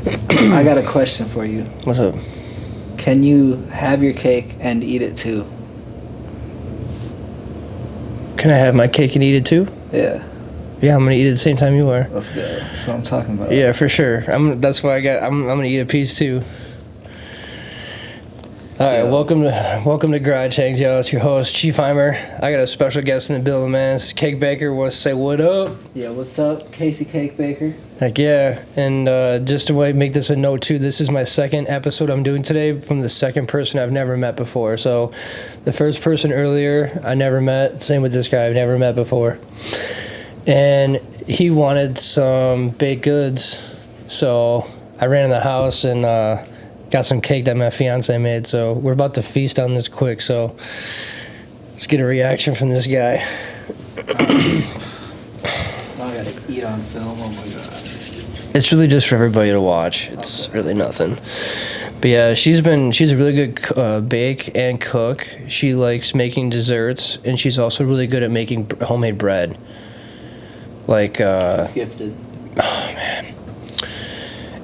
I got a question for you. What's up? Can you have your cake and eat it too? Can I have my cake and eat it too? Yeah. Yeah, I'm gonna eat it at the same time you are. Let's go. That's what I'm talking about. Yeah, for sure. That's why I'm gonna eat a piece too. All right, welcome to Garage Hangs, y'all. It's your host, Chief Heimer. I got a special guest in the building, man. It's Cake Baker. Wants to say what up? Yeah, what's up, Casey Cake Baker? Heck yeah. And just to make this a note too, this is my second episode I'm doing today from the second person I've never met before. So the first person earlier I never met. Same with this guy I've never met before. And he wanted some baked goods. So I ran in the house and got some cake that my fiance made. So we're about to feast on this quick. So let's get a reaction from this guy. I gotta eat on film. Oh my god. It's really just for everybody to watch. It's really nothing. But yeah, she's a really good bake and cook. She likes making desserts, and she's also really good at making homemade bread. Like, Gifted. Oh man.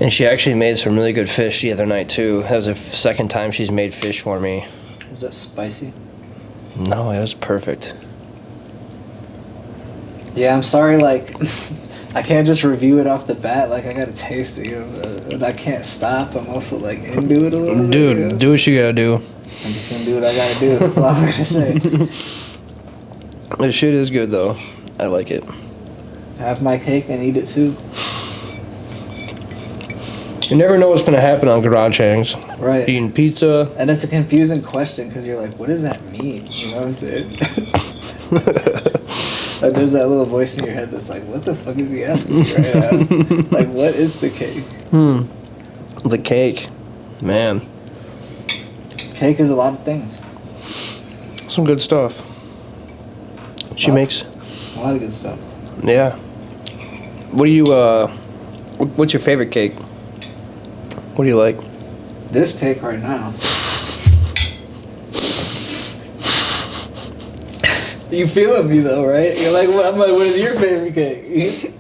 And she actually made some really good fish the other night too. That was the second time she's made fish for me. Was that spicy? No, it was perfect. Yeah, I'm sorry, like, I can't just review it off the bat. Like, I gotta taste it, you know, and I can't stop. I'm also, like, into it a little bit. Dude, you know? do what you gotta do. I'm just gonna do what I gotta do. That's all I'm gonna say. The shit is good though. I like it. Have my cake and eat it too. You never know what's gonna happen on Garage Hangs. Right. Eating pizza. And it's a confusing question because you're like, what does that mean? You know what I'm saying? Like, there's that little voice in your head that's like, what the fuck is he asking me right now? Like, what is the cake? The cake. Man. Cake is a lot of things. Some good stuff. She makes. A lot of good stuff. Yeah. What do you, what's your favorite cake? What do you like? This cake right now. You feeling me though, right? You're like, I'm like, what is your favorite cake?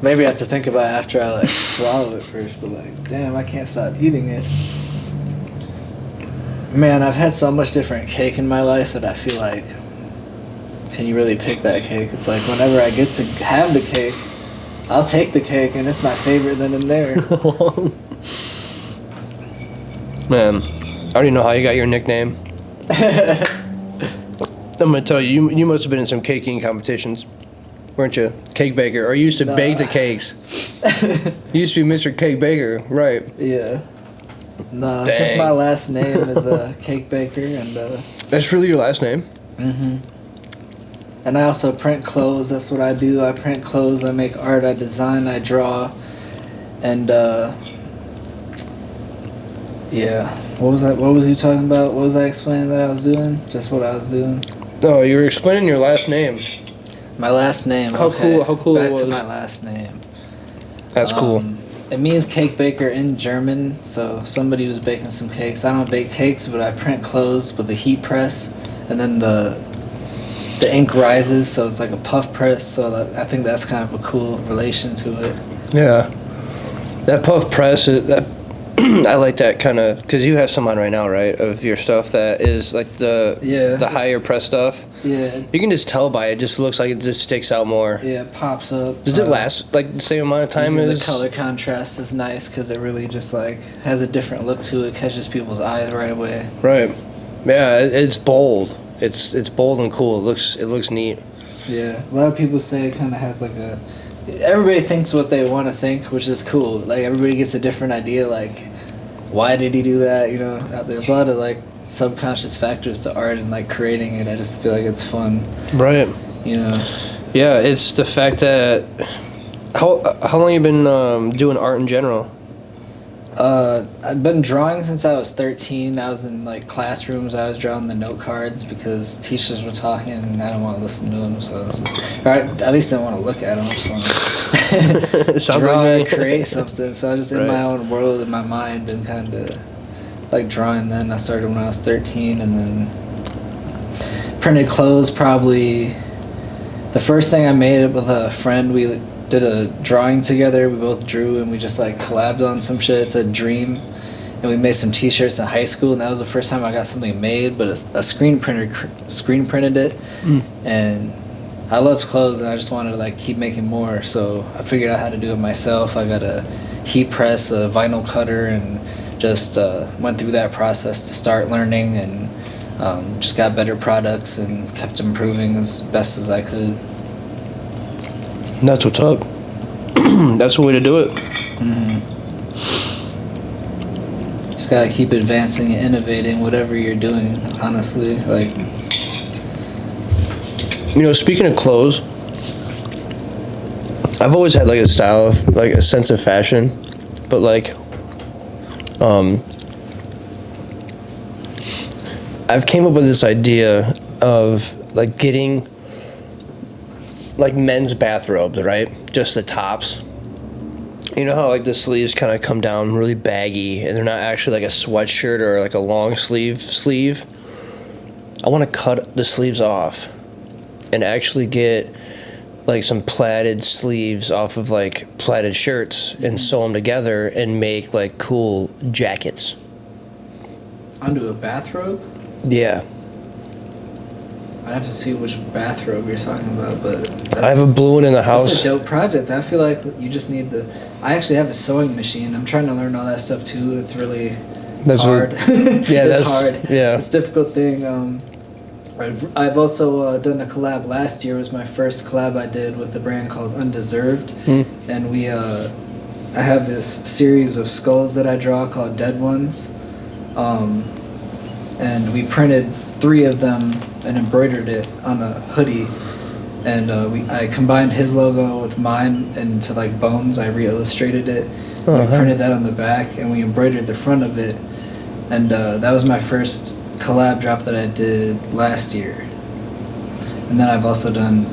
Maybe I have to think about it after I like swallow it first, but like, damn, I can't stop eating it. Man, I've had so much different cake in my life that I feel like, can you really pick that cake? It's like whenever I get to have the cake, I'll take the cake and it's my favorite then and there. Man, I already know how you got your nickname. I'm gonna tell you, you must have been in some cake eating competitions, weren't you? Cake Baker, or you used to bake the cakes. You used to be Mr. Cake Baker, right? Yeah. No, it's just my last name is Cake Baker, and that's really your last name? Mm-hmm. And I also print clothes. That's what I do. I print clothes. I make art. I design. I draw. And yeah. What was that? What was you talking about? What was I explaining that I was doing? Just what I was doing. No, you were explaining your last name. My last name. How okay. cool! How cool Back it was. to my last name. That's cool. It means cake baker in German. So somebody was baking some cakes. I don't bake cakes, but I print clothes with a heat press, and then the ink rises, so it's like a puff press. So I think that's kind of a cool relation to it. Yeah, that puff press. I like that kind of, because you have some on right now, right? Of your stuff that is like the higher press stuff. Yeah. You can just tell by it. Just looks like it just sticks out more. Yeah, it pops up. Does it last like the same amount of time as? The color contrast is nice because it really just like has a different look to it. Catches people's eyes right away. Right. Yeah, it's bold. It's bold and cool. It looks neat. Yeah, a lot of people say it kind of has like a. Everybody thinks what they want to think, which is cool. Like everybody gets a different idea. Like, why did he do that? You know, there's a lot of like subconscious factors to art and like creating it. I just feel like it's fun. Right. You know. Yeah, it's the fact that how long you been doing art in general? I've been drawing since I was 13. I was in like classrooms. I was drawing the note cards because teachers were talking and I didn't want to listen to them. So, or at least I didn't want to look at them. I just want to draw and create something. So I was just in my own world in my mind and kind of like drawing. Then I started when I was 13, and then printed clothes. Probably the first thing I made with a friend. We did a drawing together. We both drew and we just like collabed on some shit. It said Dream. And we made some T-shirts in high school, and that was the first time I got something made. But a screen printer screen printed it, and I loved clothes, and I just wanted to like keep making more. So I figured out how to do it myself. I got a heat press, a vinyl cutter, and just went through that process to start learning, and just got better products and kept improving as best as I could. That's what's up. That's the way to do it. Just gotta keep advancing and innovating whatever you're doing, honestly. Like, You know, speaking of clothes, I've always had like a style of like a sense of fashion, but like I've came up with this idea of like getting like men's bathrobes, right? Just the tops. You know how like the sleeves kind of come down really baggy and they're not actually like a sweatshirt or like a long sleeve. I want to cut the sleeves off and actually get like some plaited sleeves off of like plaited shirts and sew them together and make like cool jackets. onto a bathrobe? Yeah. I'd have to see which bathrobe you're talking about, but that's, I have a blue one in the house. That's a dope project. I feel like you just need the. I actually have a sewing machine. I'm trying to learn all that stuff too. It's really hard. Yeah, it's that's hard. Yeah. It's a difficult thing. I've also done a collab last year. It was my first collab I did with a brand called Undeserved, and we I have this series of skulls that I draw called Dead Ones, and we printed 3 of them and embroidered it on a hoodie, and I combined his logo with mine into like bones. I re-illustrated it. We printed that on the back, and we embroidered the front of it, and that was my first collab drop that I did last year. And then I've also done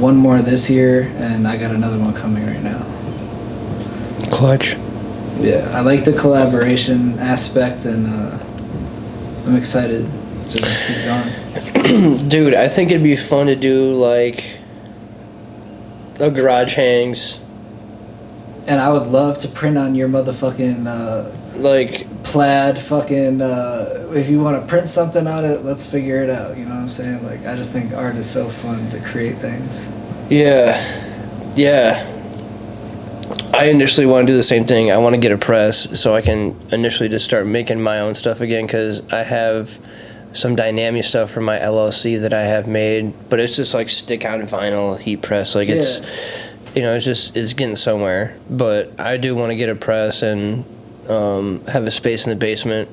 one more this year, and I got another one coming right now. Clutch. Yeah, I like the collaboration aspect, and I'm excited to just keep going. Dude, I think it'd be fun to do like a garage hangs. And I would love to print on your motherfucking Like plaid fucking if you want to print something on it, let's figure it out. You know what I'm saying? Like, I just think art is so fun to create things. Yeah. I initially want to do the same thing. I want to get a press so I can initially just start making my own stuff again, because I have some dynamic stuff from my LLC that I have made, but it's just like stick on vinyl heat press. Like it's, you know, it's getting somewhere. But I do want to get a press and have a space in the basement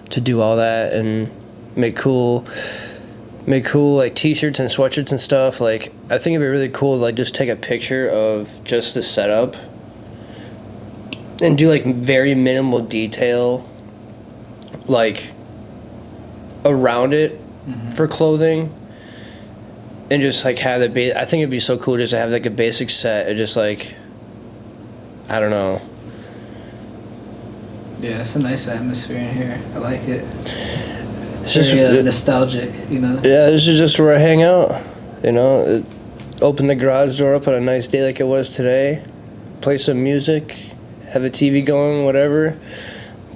to do all that and make cool like t-shirts and sweatshirts and stuff. Like, I think it'd be really cool to like just take a picture of just the setup and do like very minimal detail like around it for clothing, and just like have the I think it'd be so cool just to have like a basic set of just like, I don't know. Yeah, it's a nice atmosphere in here. I like it. It's Very just nostalgic, you know? Yeah, this is just where I hang out. You know, open the garage door up on a nice day like it was today, play some music, have a TV going, whatever,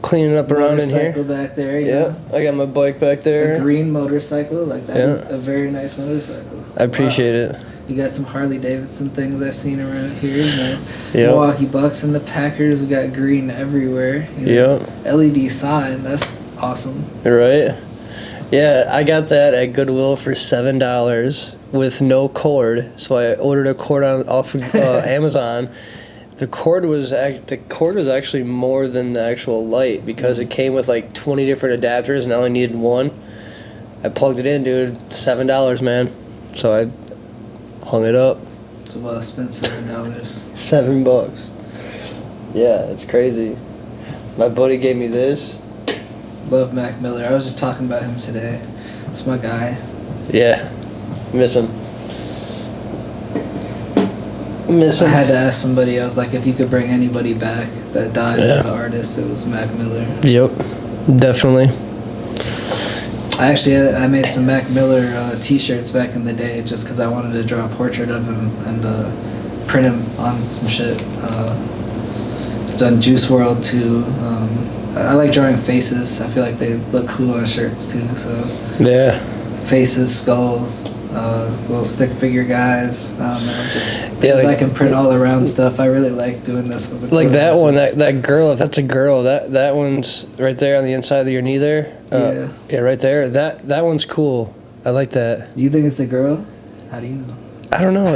cleaning up around in here. Motorcycle back there, you Yeah, know? I got my bike back A there. green motorcycle, like that is a very nice motorcycle. I appreciate it. You got some Harley Davidson things I've seen around here, you know. Yeah. Milwaukee Bucks and the Packers, we got green everywhere. You know? Yeah. LED sign, that's awesome. Right? Yeah, I got that at Goodwill for $7 with no cord. So I ordered a cord off of Amazon. The cord was actually more than the actual light, because it came with like 20 different adapters and I only needed one. I plugged it in, dude. $7, man. So I hung it up. It's well spent $7. $7. Yeah, it's crazy. My buddy gave me this. Love Mac Miller. I was just talking about him today. It's my guy. Yeah, miss him. I had to ask somebody, I was like, if you could bring anybody back that died as an artist, it was Mac Miller. Yep, definitely. I made some Mac Miller t-shirts back in the day just because I wanted to draw a portrait of him, and print them on some shit. Done Juice World too. I like drawing faces. I feel like they look cool on shirts too. So Yeah. faces, skulls, little stick figure guys. I don't know, just Yeah, things like- I can print all around stuff. I really like doing this with the Like that clothes. one, Just- that girl. If that's a girl, that one's right there on the inside of your knee there. Yeah, right there. That one's cool. I like that. You think it's a girl? How do you know? I don't know.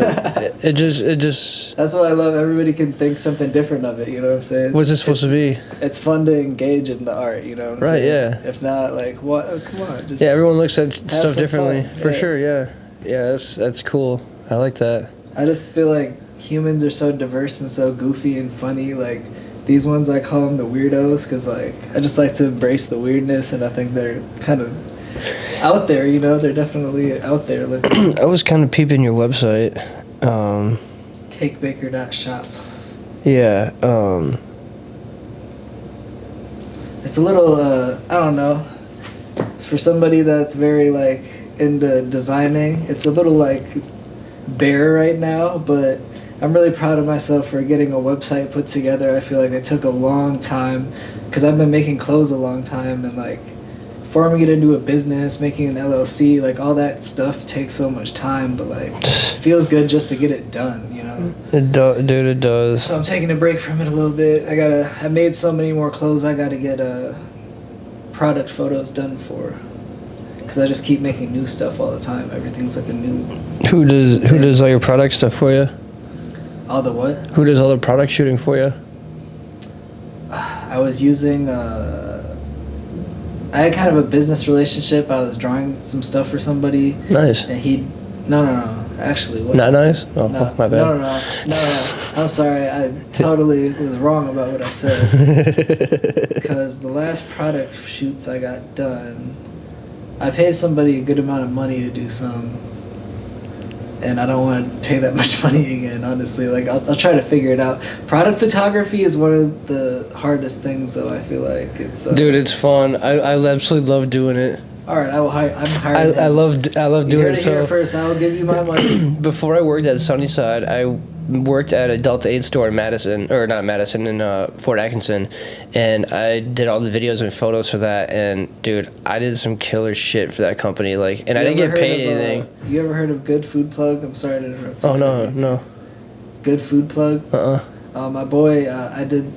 It just. That's what I love. Everybody can think something different of it. You know what I'm saying? What's it supposed to be? It's fun to engage in the art. You know what I'm Right, saying? yeah. If not, like, what? Oh, come on. Just Yeah, everyone looks at stuff some differently. fun, For yeah. sure. Yeah. Yeah, that's cool. I like that. I just feel like humans are so diverse and so goofy and funny. Like these ones, I call them the weirdos because like I just like to embrace the weirdness, and I think they're kind of out there. You know, they're definitely out there. Looking I was kind of peeping your website. cakebaker.shop. Yeah. It's a little I don't know. For somebody that's very like into designing, it's a little like bare right now, but I'm really proud of myself for getting a website put together. I feel like it took a long time because I've been making clothes a long time, and like forming it into a business, making an LLC, like all that stuff takes so much time, but like it feels good just to get it done, you know? Dude, it does. So I'm taking a break from it a little bit. I made so many more clothes I gotta get product photos done for. Because I just keep making new stuff all the time. Everything's like a new. Who does all your product stuff for you? All the what? Who does all the product shooting for you? I was using. I had kind of a business relationship. I was drawing some stuff for somebody, Nice. and he. No. Actually, what? Not nice? Oh, No, my bad. no. I'm sorry. I totally was wrong about what I said. Because the last product shoots I got done, I paid somebody a good amount of money to do some, and I don't want to pay that much money again, honestly. Like, I'll try to figure it out. Product photography is one of the hardest things, though, I feel like. It's Dude, it's fun. I absolutely love doing it. all right, I'm hiring I him. love You doing heard it. it here So first. I will give you my money. before I worked at Sunnyside, I worked at a Delta 8 store in Madison, or not Madison, in Fort Atkinson, and I did all the videos and photos for that. And dude, I did some killer shit for that company. Like, and I didn't get paid anything. You ever heard of Good Food Plug? I'm sorry to interrupt. Oh no. Good Food Plug. My boy, I did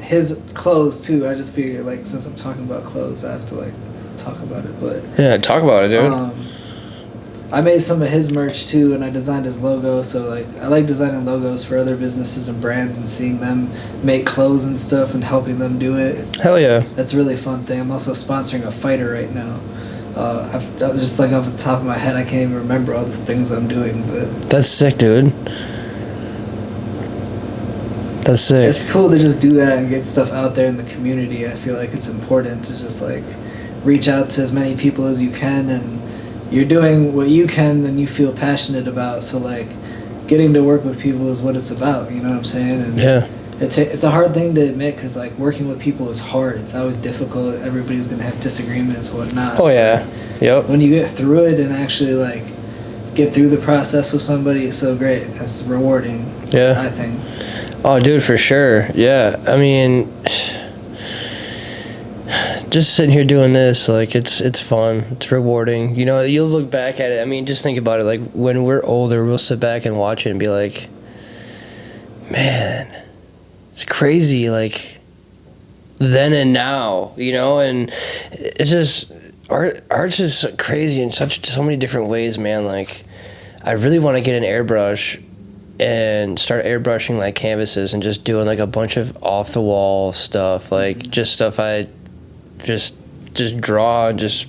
his clothes too. I just figured like since I'm talking about clothes, I have to like talk about it. But Yeah, talk about it, dude. I made some of his merch too, and I designed his logo. So like, I like designing logos for other businesses and brands, and seeing them make clothes and stuff, and helping them do it. Hell yeah. That's a really fun thing. I'm also sponsoring a fighter right now. I was just like off the top of my head, I can't even remember all the things I'm doing, but That's sick, dude. That's sick. it's cool to just do that and get stuff out there in the community. I feel like it's important to just like reach out to as many people as you can, and you're doing what you can and you feel passionate about. So like getting to work with people is what it's about, you know what I'm saying? And Yeah. it's a hard thing to admit because like working with people is hard. It's always difficult. Everybody's gonna have disagreements and whatnot. Oh yeah. Yep. When you get through it and actually like get through the process with somebody, it's so great. It's rewarding. Yeah. I think. Oh, dude, for sure. Yeah. I mean, just sitting here doing this, like, it's fun. It's rewarding. You know, you'll look back at it. I mean, just think about it. Like, when we're older, we'll sit back and watch it and be like, man, it's crazy. Like, then and now, you know? And it's just, art's just crazy in so many different ways, man. Like, I really want to get an airbrush and start airbrushing like canvases and just doing like a bunch of off the wall stuff, like just stuff I just draw and just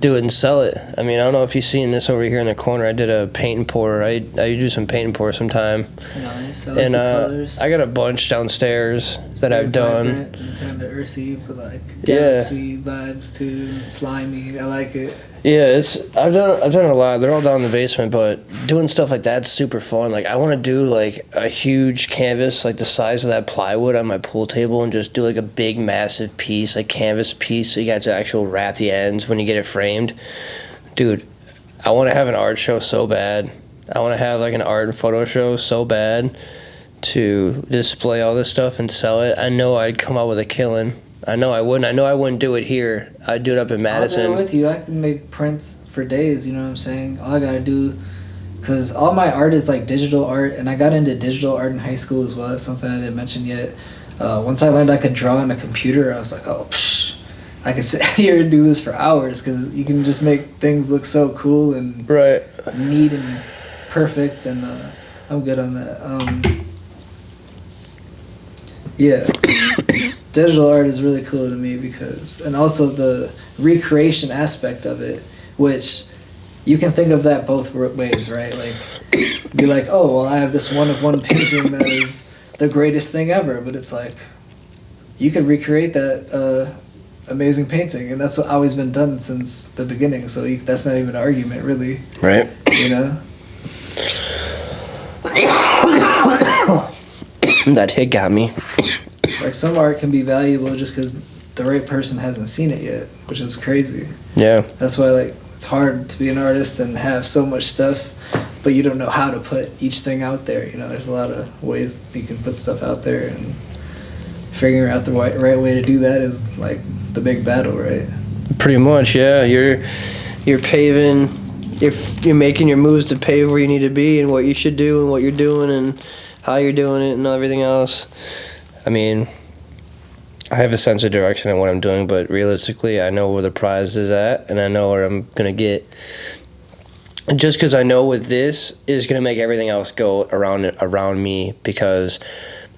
do it and sell it. I mean, I don't know if you've seen this over here in the corner. I did a paint and pour. I do some paint and pour sometime. Nice. I like And the colors. I got a bunch downstairs that Very I've done. vibrant and kind of earthy, but like Yeah. galaxy vibes too, and slimy. I like it. Yeah, I've done a lot. They're all down in the basement, but doing stuff like that's super fun. Like I want to do like a huge canvas, like the size of that plywood on my pool table, and just do like a big, massive piece, like canvas piece. So you got to actual wrap the ends when you get it framed. Dude, I want to have an art show so bad. I want to have like an art and photo show so bad to display all this stuff and sell it. I know I'd come out with a killing. I know I wouldn't. I know I wouldn't do it here. I'd do it up in Madison. I'll do it with you. I can make prints for days. You know what I'm saying? All I gotta do, because all my art is like digital art, and I got into digital art in high school as well. That's something I didn't mention yet. Once I learned I could draw on a computer, I was like, oh, I could sit here and do this for hours, because you can just make things look so cool and Right. neat and perfect, and I'm good on that. Yeah. Digital art is really cool to me because, and also the recreation aspect of it, which you can think of that both ways, right? Like, be like, oh, well, I have this one of one painting that is the greatest thing ever, but it's like, you could recreate that amazing painting, and that's always been done since the beginning, so that's not even an argument, really. Right. You know? That hit got me. Like, some art can be valuable just because the right person hasn't seen it yet, which is crazy. Yeah. That's why, like, it's hard to be an artist and have so much stuff, but you don't know how to put each thing out there. You know, there's a lot of ways that you can put stuff out there, and figuring out the right way to do that is, like, the big battle, right? Pretty much, yeah. You're paving. You're making your moves to pave where you need to be and what you should do and what you're doing and how you're doing it and everything else. I mean, I have a sense of direction in what I'm doing, but realistically, I know where the prize is at, and I know where I'm gonna get. Just because I know with this is gonna make everything else go around me, because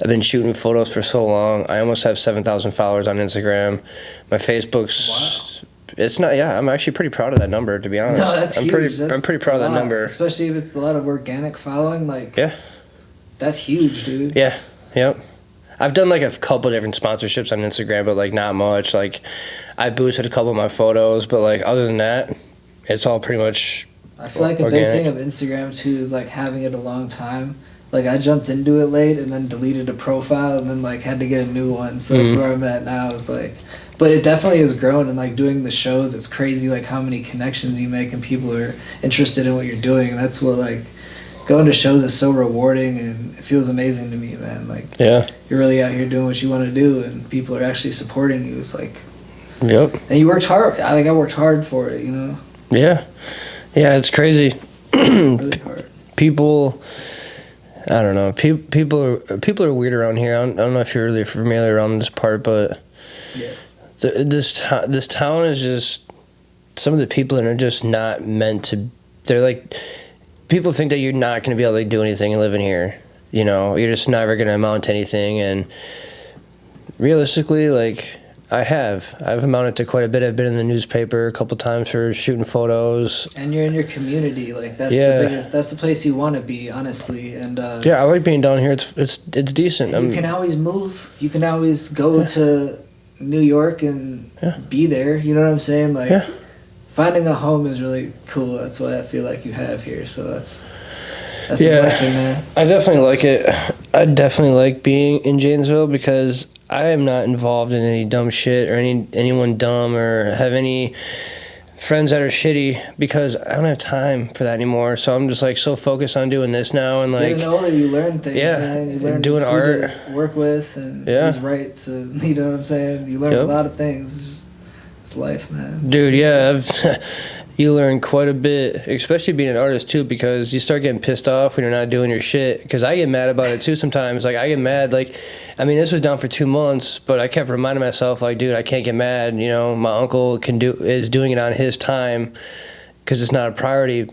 I've been shooting photos for so long. I almost have 7,000 followers on Instagram. My Facebook's. Wow. It's not. Yeah, I'm actually pretty proud of that number, to be honest. No, that's huge. I'm pretty proud of that number. Especially if it's a lot of organic following. Like, Yeah. That's huge, dude. Yeah. Yep. I've done like a couple different sponsorships on Instagram, but like not much. Like, I boosted a couple of my photos, but like other than that, it's all pretty much. I feel like a big thing of Instagram too is like having it a long time. Like, I jumped into it late and then deleted a profile and then like had to get a new one. So that's where I'm at now. It's like, but it definitely has grown, and like doing the shows, it's crazy like how many connections you make and people are interested in what you're doing. And that's what, like, going to shows is so rewarding, and it feels amazing to me, man. Like, Yeah. you're really out here doing what you want to do, and people are actually supporting you. It's like, Yep. and you worked hard. I worked hard for it, you know, Yeah. Yeah, it's crazy. really hard. People, I don't know. People are weird around here. I don't know if you're really familiar around this part, but Yeah. this town is just, some of the people that are just not meant to. They're like, people think that you're not going to be able to do anything living here. You know, you're just never going to amount to anything. And realistically, like, I've amounted to quite a bit. I've been in the newspaper a couple times for shooting photos. And you're in your community, like that's Yeah. the biggest. That's the place you want to be, honestly. And Yeah, I like being down here. It's decent. you can always move. You can always go to New York and be there. You know what I'm saying? Like, Yeah. finding a home is really cool. That's what I feel like you have here. So that's a Yeah. blessing, man. I definitely like it. I definitely like being in Janesville because I am not involved in any dumb shit or anyone dumb or have any friends that are shitty, because I don't have time for that anymore. So I'm just like so focused on doing this now, and like, Getting older, you learn things, Yeah, man. You learn doing who art. to work with, and Yeah. who's right to, you know what I'm saying? You learn Yep. a lot of things. It's just, it's life, man. dude, yeah, you learn quite a bit, especially being an artist too, because you start getting pissed off when you're not doing your shit. Because I get mad about it too sometimes. Like, I get mad. Like, I mean, this was down for 2 months, but I kept reminding myself, like, dude, I can't get mad. You know, my uncle is doing it on his time because it's not a priority,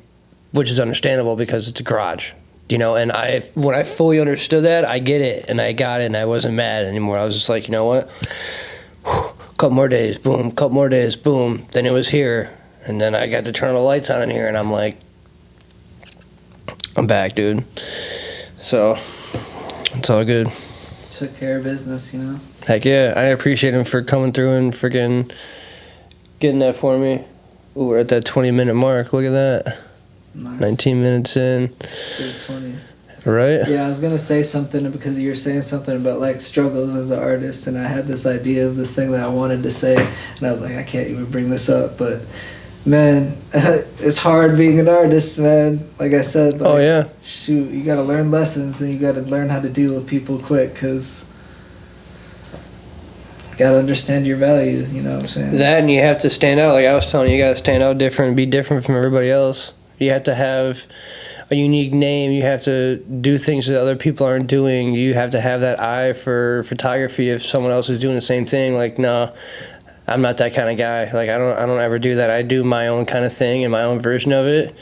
which is understandable because it's a garage. You know, and when I fully understood that, I get it, and I got it, and I wasn't mad anymore. I was just like, you know what? Couple more days, boom. Couple more days, boom. Then it was here. And then I got to turn the lights on in here, and I'm like, I'm back, dude. So, it's all good. Took care of business, you know? Heck yeah, I appreciate him for coming through and freaking getting that for me. Ooh, we're at that 20-minute mark. Look at that. Nice. 19 minutes in. Good 20. Right? Yeah, I was gonna say something because you were saying something about like struggles as an artist, and I had this idea of this thing that I wanted to say, and I was like, I can't even bring this up, but Man, it's hard being an artist, man. Like I said, like, Oh yeah. shoot, you gotta learn lessons and you gotta learn how to deal with people quick, because you gotta understand your value, you know what I'm saying? That, and you have to stand out. Like I was telling you, you gotta stand out different, be different from everybody else. You have to have a unique name. You have to do things that other people aren't doing. You have to have that eye for photography if someone else is doing the same thing. Like, no, I'm not that kind of guy. Like, I don't ever do that. I do my own kind of thing and my own version of it.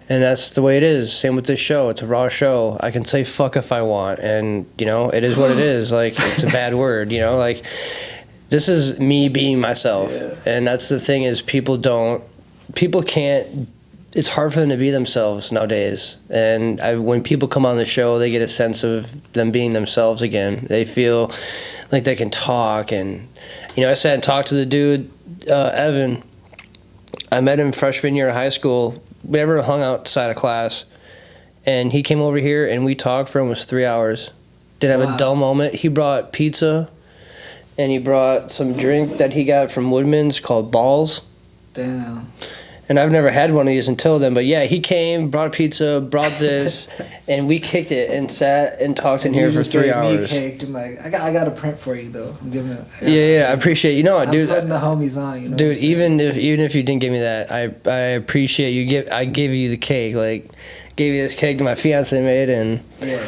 And that's the way it is. Same with this show. It's a raw show. I can say fuck if I want. And, you know, it is what it is. Like, it's a bad word, you know? Like, this is me being myself. Yeah. And that's the thing is people can't, it's hard for them to be themselves nowadays. And when people come on the show, they get a sense of them being themselves again. They feel like they can talk. And, you know, I sat and talked to the dude, Evan. I met him freshman year of high school. We never hung outside of class. And he came over here and we talked for almost 3 hours. Didn't have a dull moment. He brought pizza and he brought some drink that he got from Woodman's called Balls. Damn. And I've never had one of these until then. But yeah, he came, brought pizza, brought this, and we kicked it and sat and talked in here for 3 hours. Cake and like, I got a print for you though. I'm giving it. Yeah, I appreciate it. You know, I'm dude. putting the homies on. You know. Dude, even if you didn't give me that, I appreciate you. I gave you the cake. Like, gave you this cake that my fiance made, and Yeah.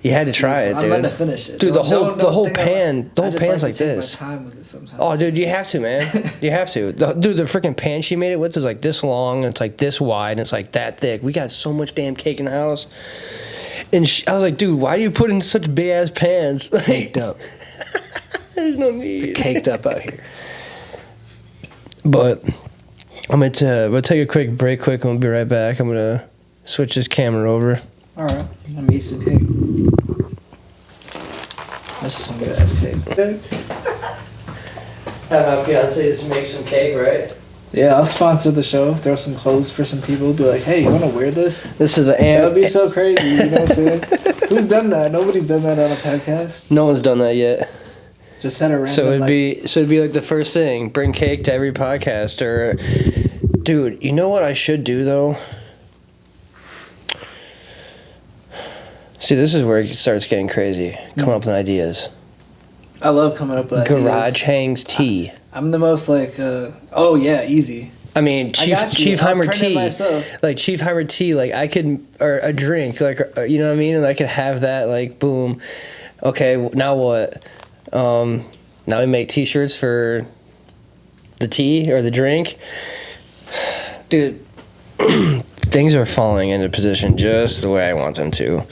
you had to try it, dude. I'm gonna finish it. Dude, the whole pan. the whole pan's like to take this. my time with it sometimes. Oh, dude, you have to, man. You have to. Dude, the freaking pan she made it with is like this long, and it's like this wide, and it's like that thick. We got so much damn cake in the house. And I was like, dude, why do you put in such big ass pans? Caked up. There's no need. Caked up out here. But I'm gonna take a quick break and we'll be right back. I'm gonna switch this camera over. All right, I'm gonna eat some cake. This is some good ass cake. Have my fiance just make some cake, right? Yeah, I'll sponsor the show. Throw some clothes for some people. Be like, hey, you want to wear this? This is the That would be so crazy. You know what I'm saying? Who's done that? Nobody's done that on a podcast. No one's done that yet. Just had a random. So it'd be like the first thing. Bring cake to every podcast. Or, dude, you know what I should do though? See, this is where it starts getting crazy. Coming up with ideas. I love coming up with ideas. Garage hangs tea. I'm the most like. Oh yeah, easy. I mean, Chief I'll Heimer print it tea, myself. like Chief Heimer tea, like I could, or a drink, like you know what I mean, and I could have that, like boom. Okay, now what? Now we make T-shirts for the tea or the drink, dude. Things are falling into position just the way I want them to.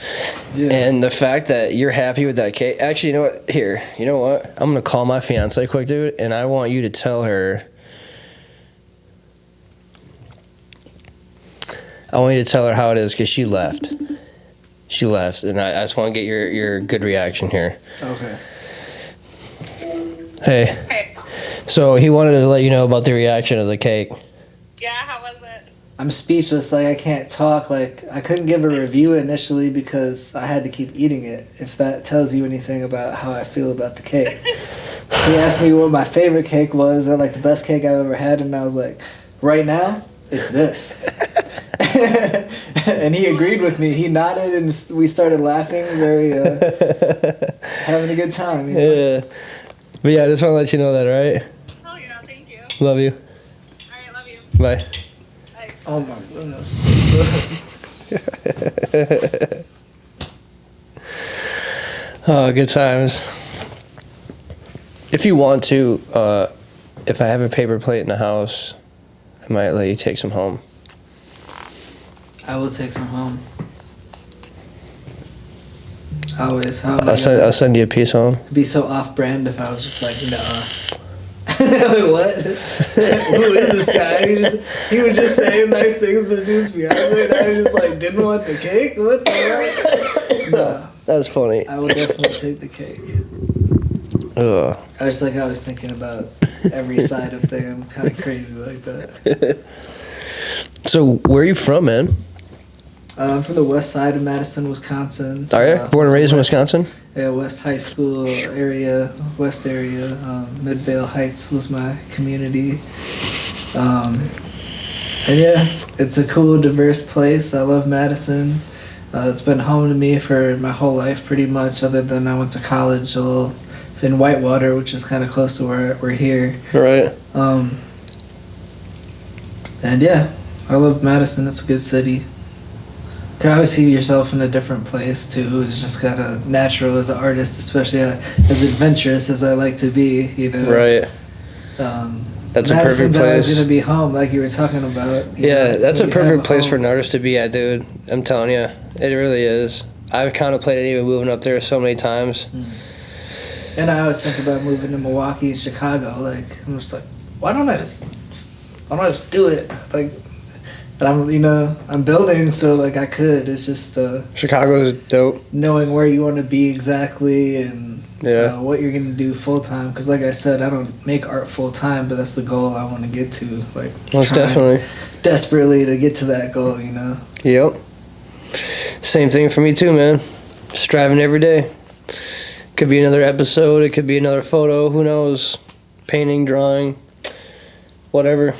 Yeah. And the fact that you're happy with that cake. Actually, you know what? Here, you know what? I'm gonna call my fiance quick, dude, and I want you to tell her. I want you to tell her how it is because she left. She left, and I just want to get your good reaction here. Okay. Hey. So he wanted to let you know about the reaction of the cake. Yeah, how was it? I'm speechless. Like I can't talk. Like I couldn't give a review initially because I had to keep eating it. If that tells you anything about how I feel about the cake. He asked me what my favorite cake was, or like the best cake I've ever had, and I was like, right now, it's this. And he agreed with me. He nodded, and we started laughing, very having a good time. You know? Yeah. But yeah, I just want to let you know that, right? Oh yeah, thank you. Love you. Alright, love you. Bye. Bye. Oh my goodness. Oh, good times. If you want to, if I have a paper plate in the house, I might let you take some home. I will take some home. Always. How am I I'll send you a piece home. It'd be so off-brand if I was just like, nah. Wait, what? Who is this guy? He was just saying nice things to his fiance, and I was just like, didn't want the cake? What the hell? No. That's funny. I would definitely take the cake. Ugh. I was thinking about every side of thing. I'm kind of crazy like that. So, where are you from, man? I'm from the west side of Madison, Wisconsin. Are you? Born and raised in Wisconsin? Yeah, West High School area, West area. Midvale Heights was my community. And yeah, it's a cool, diverse place. I love Madison. It's been home to me for my whole life, pretty much. Other than I went to college a little in Whitewater, which is kind of close to where we're here. Right. And yeah, I love Madison. It's a good city. Could always see yourself in a different place too. It's just kind of natural as an artist, especially as adventurous as I like to be. You know. Right. That's a perfect Madison's always place. gonna be home, like you were talking about. Yeah, that's a when you have perfect place home. for an artist to be at, dude. I'm telling you, it really is. I've contemplated even moving up there so many times. And I always think about moving to Milwaukee and Chicago. Like I'm just like, why don't I just do it? Like, and I'm building, so like I could. It's just Chicago's dope. knowing where you want to be exactly and Yeah. what you're gonna do full time. Because like I said, I don't make art full time, but that's the goal I want to get to. Like Most trying definitely. desperately to get to that goal. You know. Yep. Same thing for me too, man. Striving every day. Could be another episode. It could be another photo. Who knows? Painting, drawing, whatever.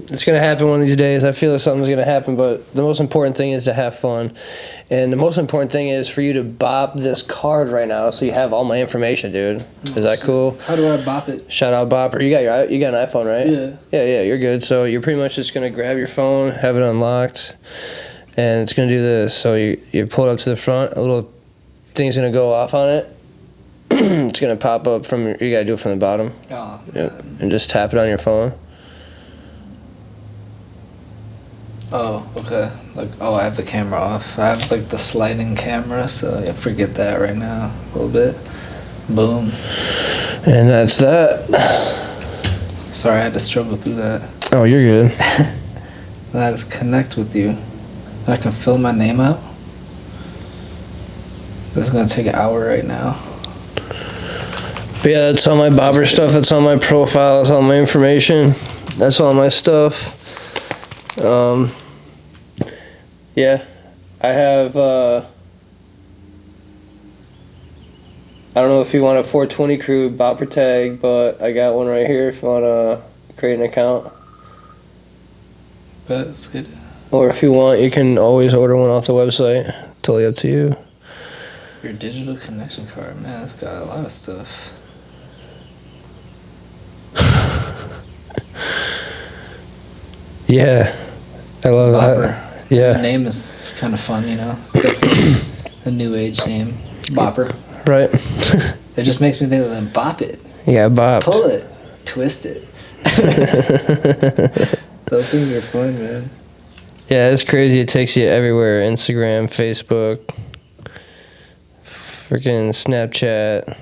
It's gonna happen one of these days. I feel like something's gonna happen, but the most important thing is to have fun. And the most important thing is for you to bop this card right now, so you have all my information, dude. Is that cool? How do I bop it? Shout out Bopper. You got an iPhone, right? Yeah. Yeah, you're good. So you're pretty much just gonna grab your phone, have it unlocked, and it's gonna do this. So you pull it up to the front, a little thing's gonna go off on it. It's gonna pop up from you gotta do it from the bottom. Oh. Yep. And just tap it on your phone. Oh, okay. Like, I have the camera off. I have like the sliding camera, so yeah, forget that right now a little bit. Boom. And that's that. Sorry, I had to struggle through that. Oh, you're good. Then I just connect with you. And I can fill my name out. This is gonna take an hour right now. But yeah, that's all my bobber stuff. That's all my profile. That's all my information. That's all my stuff. Yeah, I have. I don't know if you want a 420 crew bopper tag, but I got one right here. If you want to create an account, But it's good. or if you want, you can always order one off the website. Totally up to you. Your digital connection card, man, it's got a lot of stuff. Yeah, I love Bopper. that. Yeah, The name is kind of fun, you know. Definitely a new age name. Bopper. right. It just makes me think of them. Bop it. Yeah, bop. Pull it. Twist it. Those things are fun, man. Yeah, it's crazy. It takes you everywhere. Instagram, Facebook, freaking Snapchat.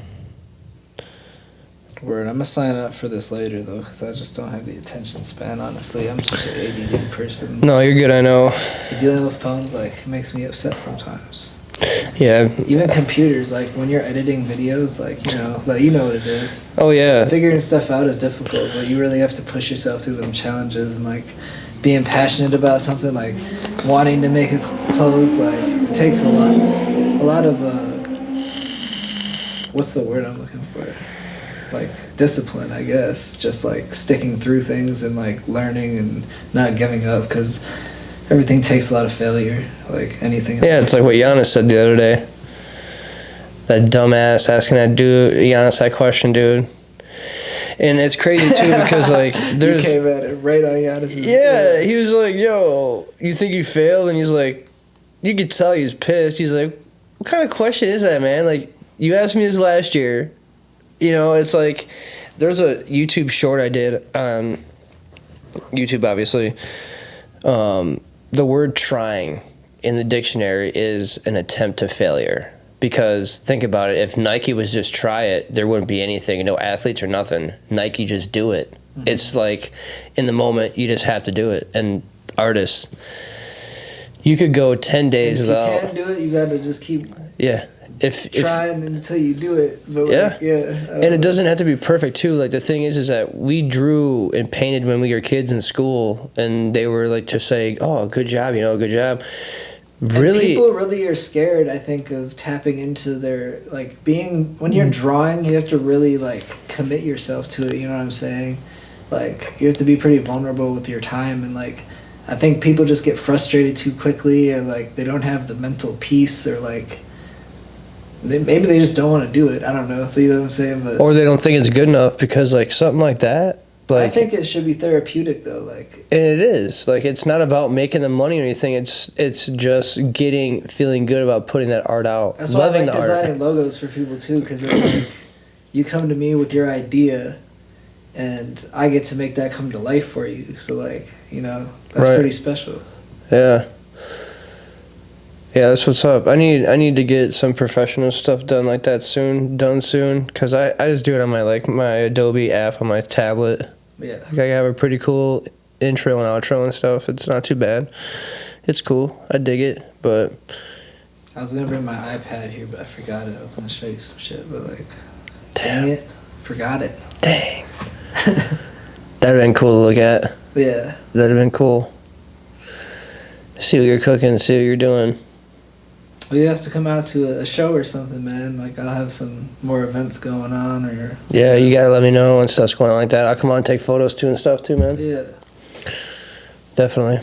Word. I'm gonna sign up for this later though, because I just don't have the attention span. Honestly, I'm such an ADD person. No, you're good. I know. Dealing with phones like makes me upset sometimes. Yeah. Even computers, like when you're editing videos, like you know what it is. Oh yeah. Figuring stuff out is difficult, but you really have to push yourself through them challenges and like being passionate about something, like wanting to make a close. Like it takes a lot of what's the word I'm looking for? Like discipline, I guess. Just like sticking through things and like learning and not giving up, because everything takes a lot of failure. Like anything. Yeah, it's like what Giannis said the other day. That dumbass asking that dude, Giannis, that question, dude. And it's crazy too because like there's. You came at it right on Giannis'. Yeah, he was like, "Yo, you think you failed?" And he's like, you could tell he was pissed. He's like, "What kind of question is that, man? Like, you asked me this last year." You know, it's like, there's a YouTube short I did on YouTube, obviously. The word trying in the dictionary is an attempt to failure. Because think about it, if Nike was just try it, there wouldn't be anything, no athletes or nothing. Nike just do it. Mm-hmm. It's like, in the moment, you just have to do it. And artists, you could go 10 days without. If you can do it, you got to just keep. Yeah. If trying until you do it. But yeah. Like, yeah. And it doesn't have to be perfect too. Like the thing is that we drew and painted when we were kids in school, and they were like just saying, "Oh, good job, good job." Really, and people really are scared, I think, of tapping into their like being when you're drawing. You have to really like commit yourself to it. You know what I'm saying? Like, you have to be pretty vulnerable with your time, and like, I think people just get frustrated too quickly, or like they don't have the mental peace, or like maybe they just don't want to do it. I don't know. You know what I'm saying? But Or they don't think it's good enough because like something like that. Like, I think it should be therapeutic though. Like, and it is. Like, it's not about making the money or anything. It's just feeling good about putting that art out. that's why I Loving like the designing art. logos for people too, because it's like you come to me with your idea, and I get to make that come to life for you. So like, you know, that's Right. pretty special. Yeah. Yeah, that's what's up. I need to get some professional stuff done like that soon, because I just do it on my Adobe app on my tablet. Yeah. Like, I have a pretty cool intro and outro and stuff. It's not too bad. It's cool. I dig it, but I was gonna bring my iPad here, but I forgot it. I was gonna show you some shit, but like, dang it, forgot it. dang. That'd have been cool to look at. Yeah. That'd have been cool. See what you're cooking, see what you're doing. Well, you have to come out to a show or something, man. Like, I'll have some more events going on, or Yeah, you gotta let me know when stuff's going on like that. I'll come on and take photos too and stuff too, man. yeah. Definitely.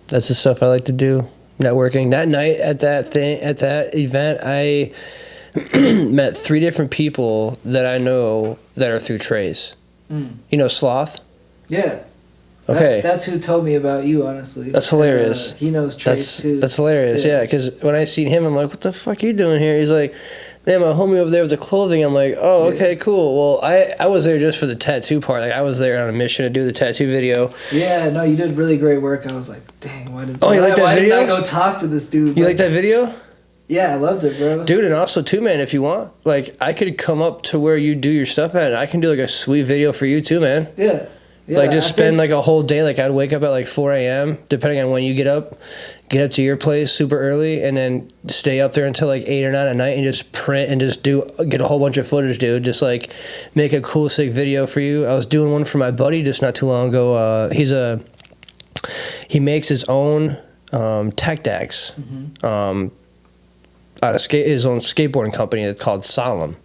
That's the stuff I like to do. Networking. That night at that event, I met 3 different people that I know that are through Trace. Mm. You know Sloth? Yeah. Okay. That's who told me about you, honestly. That's hilarious. And, he knows Trace too. That's hilarious, yeah. Because when I seen him, I'm like, what the fuck you doing here? He's like, man, my homie over there with the clothing. I'm like, oh, okay, cool. Well, I was there just for the tattoo part. Like, I was there on a mission to do the tattoo video. Yeah, no, you did really great work. I was like, dang, You like that why video? didn't I go talk to this dude? You like that video? Yeah, I loved it, bro. Dude, and also too, man, if you want, like, I could come up to where you do your stuff at, and I can do like a sweet video for you too, man. Yeah. Yeah, Like, just I spend think- like a whole day. Like, I'd wake up at like 4 a.m. depending on when you get up to your place super early, and then stay up there until like 8 or 9 at night, and just print and just get a whole bunch of footage, dude. Just like make a cool, sick video for you. I was doing one for my buddy just not too long ago. He makes his own tech decks. Out of his own skateboarding company. It's called Solemn.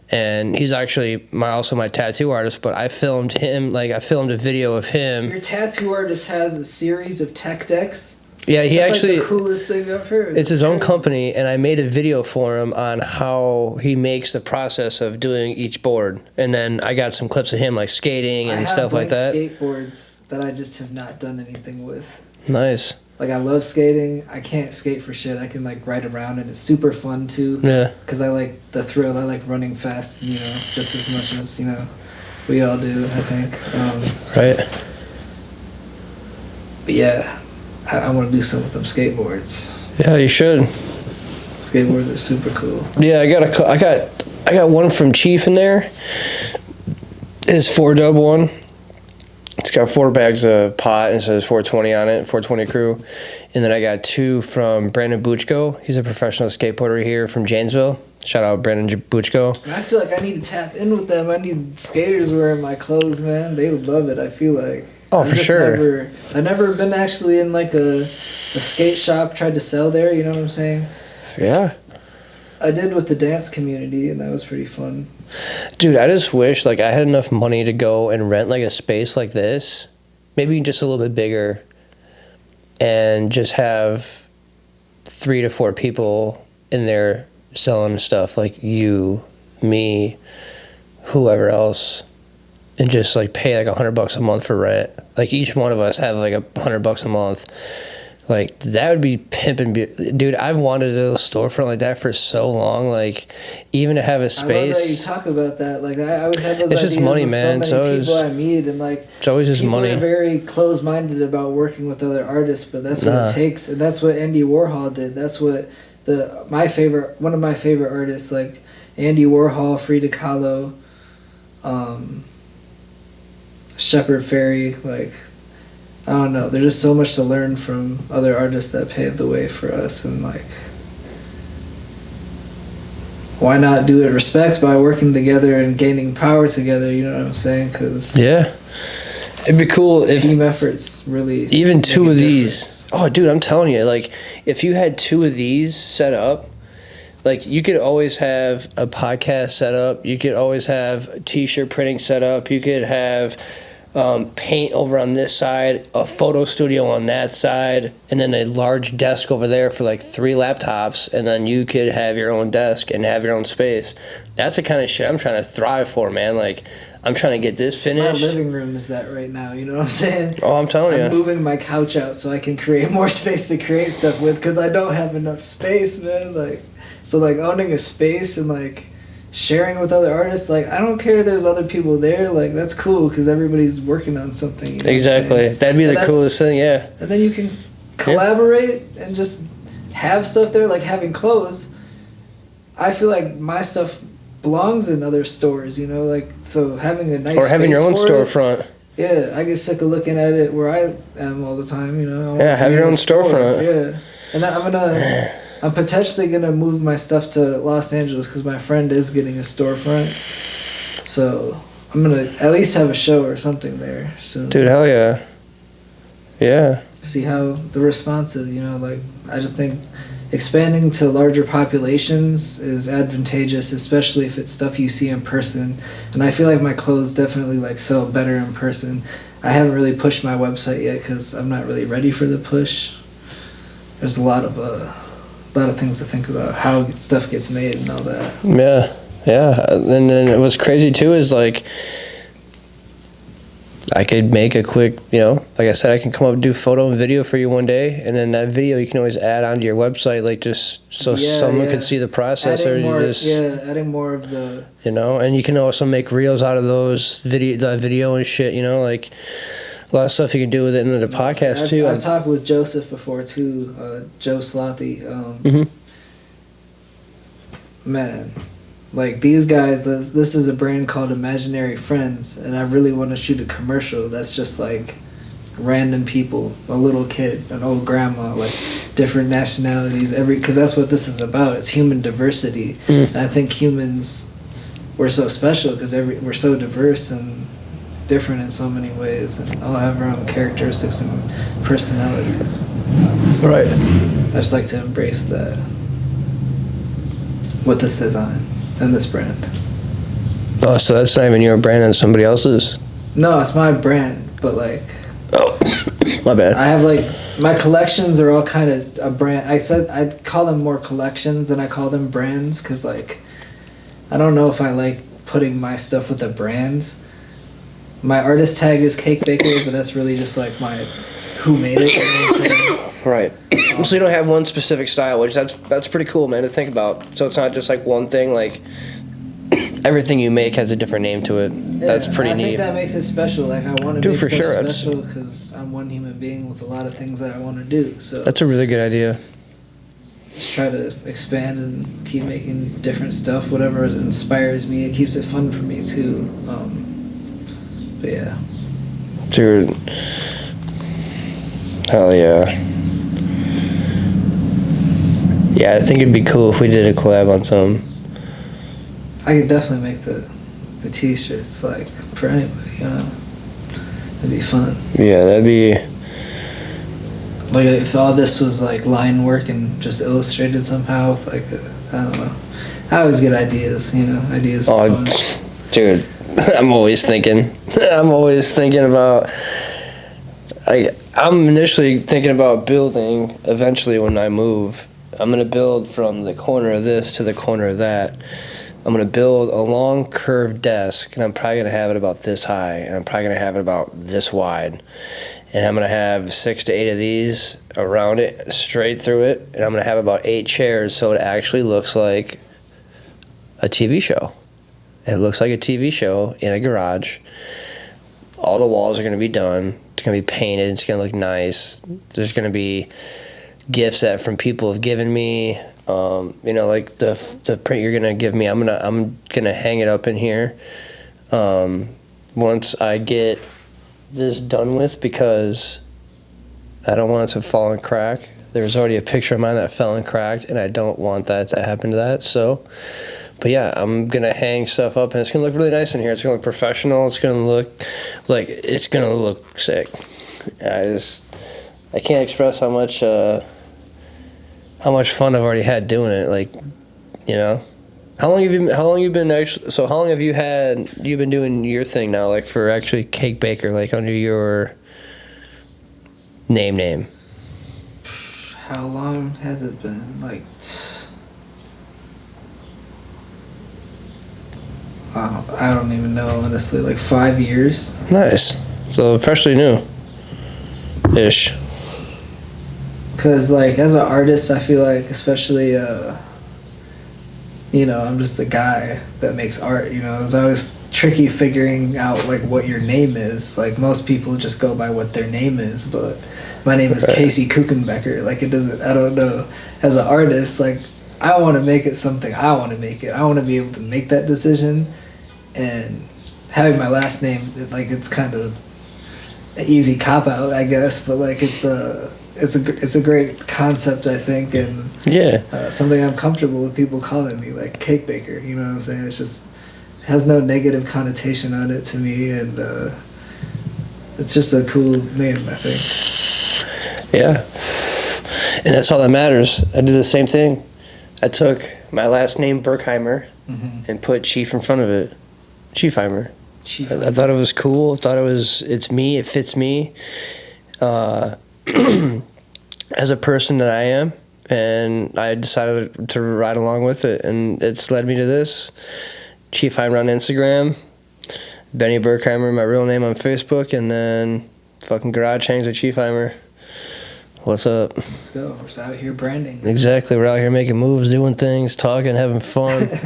And he's actually also my tattoo artist, but I filmed him, like, I filmed a video of him. Your tattoo artist has a series of tech decks. Yeah, he That's actually, like the coolest thing I've heard. it's his own company, and I made a video for him on how he makes the process of doing each board. And then I got some clips of him, like, skating and stuff like that. Skateboards that I just have not done anything with. Nice. Like, I love skating. I can't skate for shit. I can like ride around, and it's super fun too. Yeah. Because I like the thrill. I like running fast. You know, just as much as we all do. I think. Right. But yeah, I want to do something with them skateboards. Yeah, you should. Skateboards are super cool. Yeah, I got one from Chief in there. His 4-dub one. It's got 4 bags of pot and it says 420 on it, 420 crew. And then I got 2 from Brandon Buchko. He's a professional skateboarder here from Janesville. Shout out Brandon Buchko. And I feel like I need to tap in with them. I need skaters wearing my clothes, man. They would love it. I feel like. Oh, for sure. I've never been actually in like a skate shop. Tried to sell there. You know what I'm saying? Yeah. I did with the dance community, and that was pretty fun. Dude, I just wish like I had enough money to go and rent like a space like this, maybe just a little bit bigger, and just have 3 to 4 people in there selling stuff, like you, me, whoever else, and just like pay like $100 a month for rent. Like each one of us have like $100 a month. Like, that would be pimping. Dude, I've wanted a little storefront like that for so long. Like, even to have a space. I love that you talk about that. Like, I always have those It's ideas just money, of man. so many So people I meet, and like, it's always just people money. are very close-minded about working with other artists, but that's what Nah. it takes, and that's what Andy Warhol did. That's what one of my favorite artists, like Andy Warhol, Frida Kahlo, Shepard Fairey, like, I don't know. There's just so much to learn from other artists that paved the way for us, and like, why not do it respect by working together and gaining power together? You know what I'm saying? Because Yeah. It'd be cool if team efforts really even make 2 a of these. difference. Oh, dude, I'm telling you, like, if you had 2 of these set up, like you could always have a podcast set up. You could always have a t-shirt printing set up. You could have paint over on this side, a photo studio on that side, and then a large desk over there for like 3 laptops, and then you could have your own desk and have your own space. That's the kind of shit I'm trying to thrive for, man. Like, I'm trying to get this My finished. living room is that right now. You know what I'm saying? Oh, I'm telling I'm you. moving my couch out so I can create more space to create stuff with because I don't have enough space, man. Like, so like owning a space and like sharing with other artists, like I don't care. There's other people there. Like that's cool because everybody's working on something. You know what I'm Exactly. saying? That'd be And the that's- coolest thing, yeah. And then you can collaborate and just have stuff there, like having clothes. I feel like my stuff belongs in other stores, you know, like so having a nice Or having your own space for it, storefront. yeah, I get sick of looking at it where I am all the time, you know. I want Yeah, it to have be your in own a store, storefront. Yeah, and I'm potentially gonna move my stuff to Los Angeles because my friend is getting a storefront. So I'm gonna at least have a show or something there soon. Dude, hell yeah. Yeah. See how the response is, you know. Like I just think expanding to larger populations is advantageous, especially if it's stuff you see in person. And I feel like my clothes definitely like sell better in person. I haven't really pushed my website yet because I'm not really ready for the push. There's a lot of things to think about, how stuff gets made and all that. Yeah. Yeah. And then what's crazy too is like I could make a quick, you know, like I said, I can come up and do photo and video for you one day, and then that video you can always add onto your website, like just so Yeah, someone yeah. can see the process, or Adding you more, just, adding more of the. you know, and you can also make reels out of those video and shit, you know, like a lot of stuff you can do with it in the podcast too. I've talked with Joseph before too, Joe Slothy. Mhm. Man, like these guys, this is a brand called Imaginary Friends, and I really want to shoot a commercial that's just like random people, a little kid, an old grandma, like different nationalities, because that's what this is about. It's human diversity, and I think humans, we're so special because we're so diverse and different in so many ways, and all have our own characteristics and personalities. Right. I just like to embrace that with this design and this brand. Oh, so that's not even your brand and somebody else's? No, it's my brand, but like Oh, my bad. I have like my collections are all kind of a brand. I said I'd call them more collections than I call them brands because like I don't know if I like putting my stuff with the brands. My artist tag is Cake Baker, but that's really just like my who made it. You know what I'm saying? Right. So you don't have one specific style, which that's pretty cool, man, to think about. So it's not just like one thing. Like everything you make has a different name to it. That's Yeah, pretty I neat. think that makes it special. Like I want to Dude, make for stuff sure, that's- special because I'm one human being with a lot of things that I want to do. So That's a really good idea. just try to expand and keep making different stuff. Whatever inspires me, it keeps it fun for me too. But yeah, Dude. Hell yeah. Yeah, I think it'd be cool if we did a collab on some. I could definitely make the t-shirts like for anybody. You know, it'd be fun. Yeah, that'd be. Like if all this was like line work and just illustrated somehow with like I don't know. I always get ideas. You know, ideas. Are Oh, fun. dude, I'm always thinking. I'm always thinking about. Like, I'm initially thinking about building. Eventually, when I move, I'm gonna build from the corner of this to the corner of that. I'm gonna build a long curved desk, and I'm probably gonna have it about this high, and I'm probably gonna have it about this wide, and I'm gonna have 6 to 8 of these around it, straight through it, and I'm gonna have about 8 chairs, so it actually looks like a TV show. It looks like a TV show in a garage. All the walls are going to be done. It's going to be painted. It's going to look nice. There's going to be gifts that from people have given me. You know, like the print you're going to give me. I'm gonna hang it up in here. Once I get this done with, because I don't want it to fall and crack. There's already a picture of mine that fell and cracked, and I don't want that to happen to that. So. But yeah, I'm gonna hang stuff up, and it's gonna look really nice in here. It's gonna look professional. It's gonna look like it's gonna look sick. I can't express how much fun I've already had doing it. Like You know, how long you been actually? So how long have you been doing your thing now? Like for actually Cake Baker, like under your name. How long has it been? Like, wow, I don't even know, honestly. Like 5 years. Nice. So freshly new. Ish. Cause like as an artist, I feel like especially I'm just a guy that makes art. It's always tricky figuring out like what your name is. Like most people just go by what their name is, but my name is Right. Casey Kuchenbecker. Like it doesn't. I don't know. As an artist, like I want to make it something I want to make it. I want to be able to make that decision, and having my last name, like it's kind of an easy cop out, I guess. But like it's a great concept, I think, and Yeah. something I'm comfortable with people calling me, like Cake Baker. You know what I'm saying? It's just it has no negative connotation on it to me, and it's just a cool name, I think. Yeah. And that's all that matters. I did the same thing. I took my last name Berkheimer and put Chief in front of it. Chiefheimer. Chief. I thought it was cool. It's me. It fits me. As a person that I am, and I decided to ride along with it, and it's led me to this. Chiefheimer on Instagram, Benny Berkheimer, my real name on Facebook, and then fucking Garage Hangs with Chiefheimer. What's up? Let's go. We're just out here branding. Exactly, we're out here making moves, doing things, talking, having fun,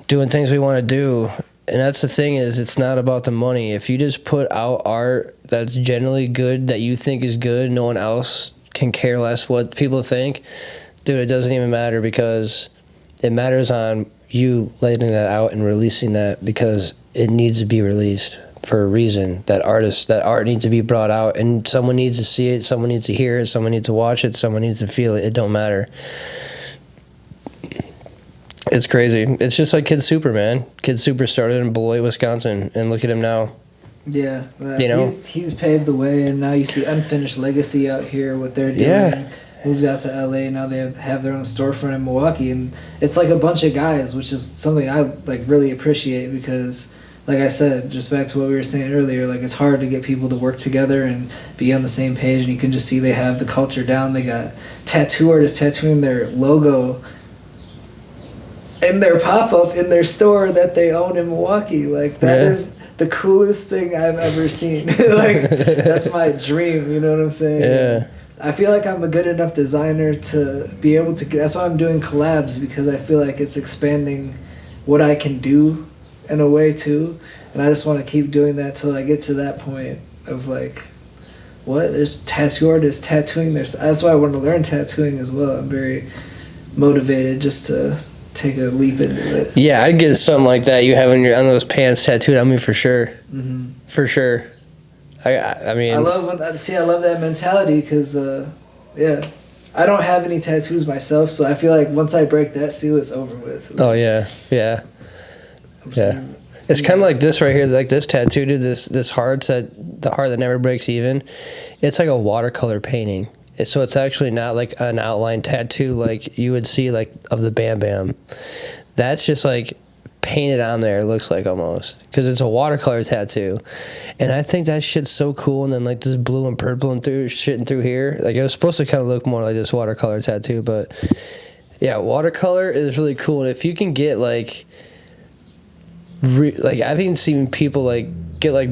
doing things we want to do. And that's the thing is, it's not about the money. If you just put out art that's generally good, that you think is good, no one else can care less what people think, dude, it doesn't even matter, because it matters on you letting that out and releasing that, because it needs to be released for a reason. That art needs to be brought out, and someone needs to see it, someone needs to hear it, someone needs to watch it, someone needs to feel it. It don't matter. It's crazy. It's just like Kid Super, man. Kid Super started in Beloit, Wisconsin, and look at him now. Yeah, You know? he's paved the way, and now you see Unfinished Legacy out here. What they're doing, Yeah. moved out to LA. Now they have their own storefront in Milwaukee, and it's like a bunch of guys, which is something I like really appreciate, because, like I said, just back to what we were saying earlier, like it's hard to get people to work together and be on the same page, and you can just see they have the culture down. They got tattoo artists tattooing their logo in their pop-up in their store that they own in Milwaukee. Like that Yeah. is the coolest thing I've ever seen. Like that's my dream, you know what I'm saying? Yeah. I feel like I'm a good enough designer to be able to, that's why I'm doing collabs, because I feel like it's expanding what I can do in a way too, and I just want to keep doing that till I get to that point of like, what, there's tattoo artists tattooing their, that's why I want to learn tattooing as well. I'm very motivated just to take a leap into it. Yeah, I'd get something like that you have on those pants tattooed on me for sure. Mm-hmm. For sure. I mean, I love that mentality, because yeah, I don't have any tattoos myself, so I feel like once I break that seal, it's over with. oh yeah. It's kind of like this right here, like this tattoo, dude. This heart that never breaks even. It's like a watercolor painting. So it's actually not like an outline tattoo like you would see like of the Bam Bam. That's just like painted on there, it looks like, almost, because it's a watercolor tattoo. And I think that shit's so cool. And then like this blue and purple and shitting through here, like it was supposed to kind of look more like this watercolor tattoo, but yeah, watercolor is really cool. And if you can get like I've even seen people like get like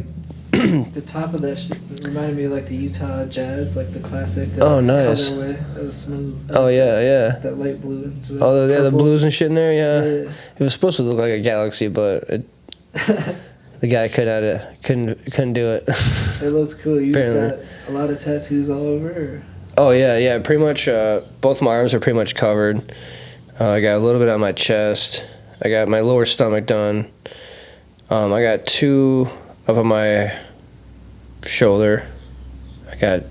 the top of that shit reminded me of like the Utah Jazz, like the classic Oh, nice. colorway. That was smooth. oh yeah That light blue. Into oh yeah, the purple. blues and shit in there. Yeah, Yeah. it was supposed to look like a galaxy, but the guy couldn't do it. It looks cool. You just Apparently. got a lot of tattoos all over? Or? Oh yeah, pretty much. Both my arms are pretty much covered. I got a little bit on my chest. I got my lower stomach done. I got 2 up on my shoulder. I got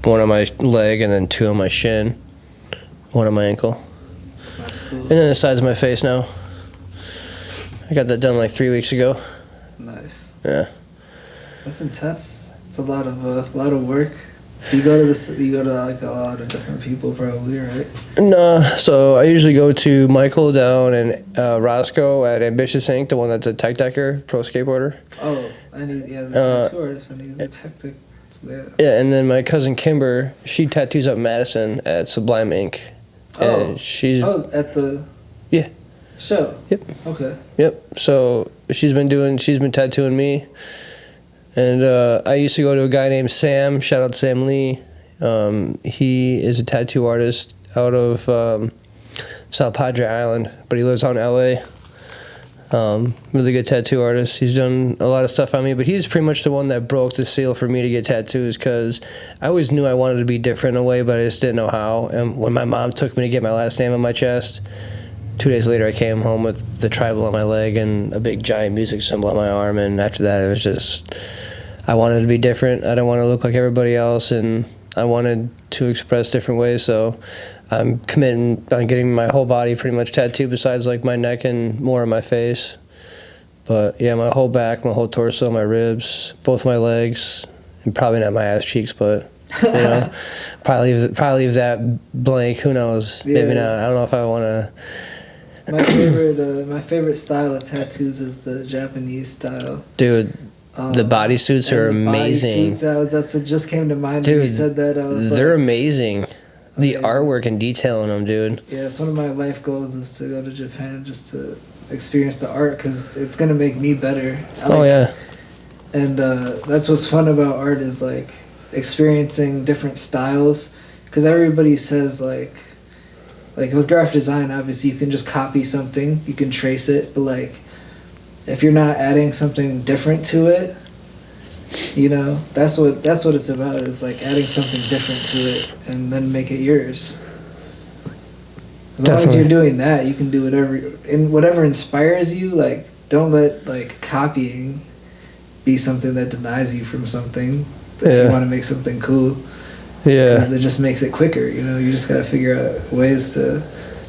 1 on my leg, and then 2 on my shin, 1 on my ankle, That's cool. and then the sides of my face now. I got that done like 3 weeks ago. Nice. Yeah. That's intense. It's a lot of work. You go to this. You go to like a lot of different people, probably, right? No, so I usually go to Michael down and Roscoe at Ambitious Inc., the one that's a tech decker, pro skateboarder. Oh, and the tattoo artist, and he's a tactic. Yeah, and then my cousin Kimber, she tattoos up Madison at Sublime Inc. And she's at the Yeah. show. Yep. Okay. Yep. So she's been tattooing me. And I used to go to a guy named Sam. Shout out Sam Lee. He is a tattoo artist out of South Padre Island, but he lives out in LA. Really good tattoo artist. He's done a lot of stuff on me, but he's pretty much the one that broke the seal for me to get tattoos, because I always knew I wanted to be different in a way, but I just didn't know how. And when my mom took me to get my last name on my chest, 2 days later I came home with the tribal on my leg and a big giant music symbol on my arm, and after that it was just, I wanted to be different. I didn't want to look like everybody else, and I wanted to express different ways, so I'm committing on getting my whole body pretty much tattooed besides like my neck and more of my face. But yeah, my whole back, my whole torso, my ribs, both my legs, and probably not my ass cheeks, but you know, probably leave that blank. Who knows? Yeah. Maybe not. I don't know if I want to. My favorite style of tattoos is the Japanese style. Dude, the bodysuits are amazing. That's what just came to mind Dude, when you said that. I was they're like, amazing. The amazing. artwork and detail in them, dude. Yeah, it's one of my life goals is to go to Japan just to experience the art, because it's gonna make me better. Oh yeah. And that's what's fun about art is like experiencing different styles, because everybody says like with graphic design, obviously you can just copy something, you can trace it, but like if you're not adding something different to it, you know, that's what it's about, is like adding something different to it and then make it yours. As long as you're doing that, you can do whatever inspires you. Like, don't let like copying be something that denies you from something. If you want to make something cool, because it just makes it quicker. You know, you just gotta figure out ways to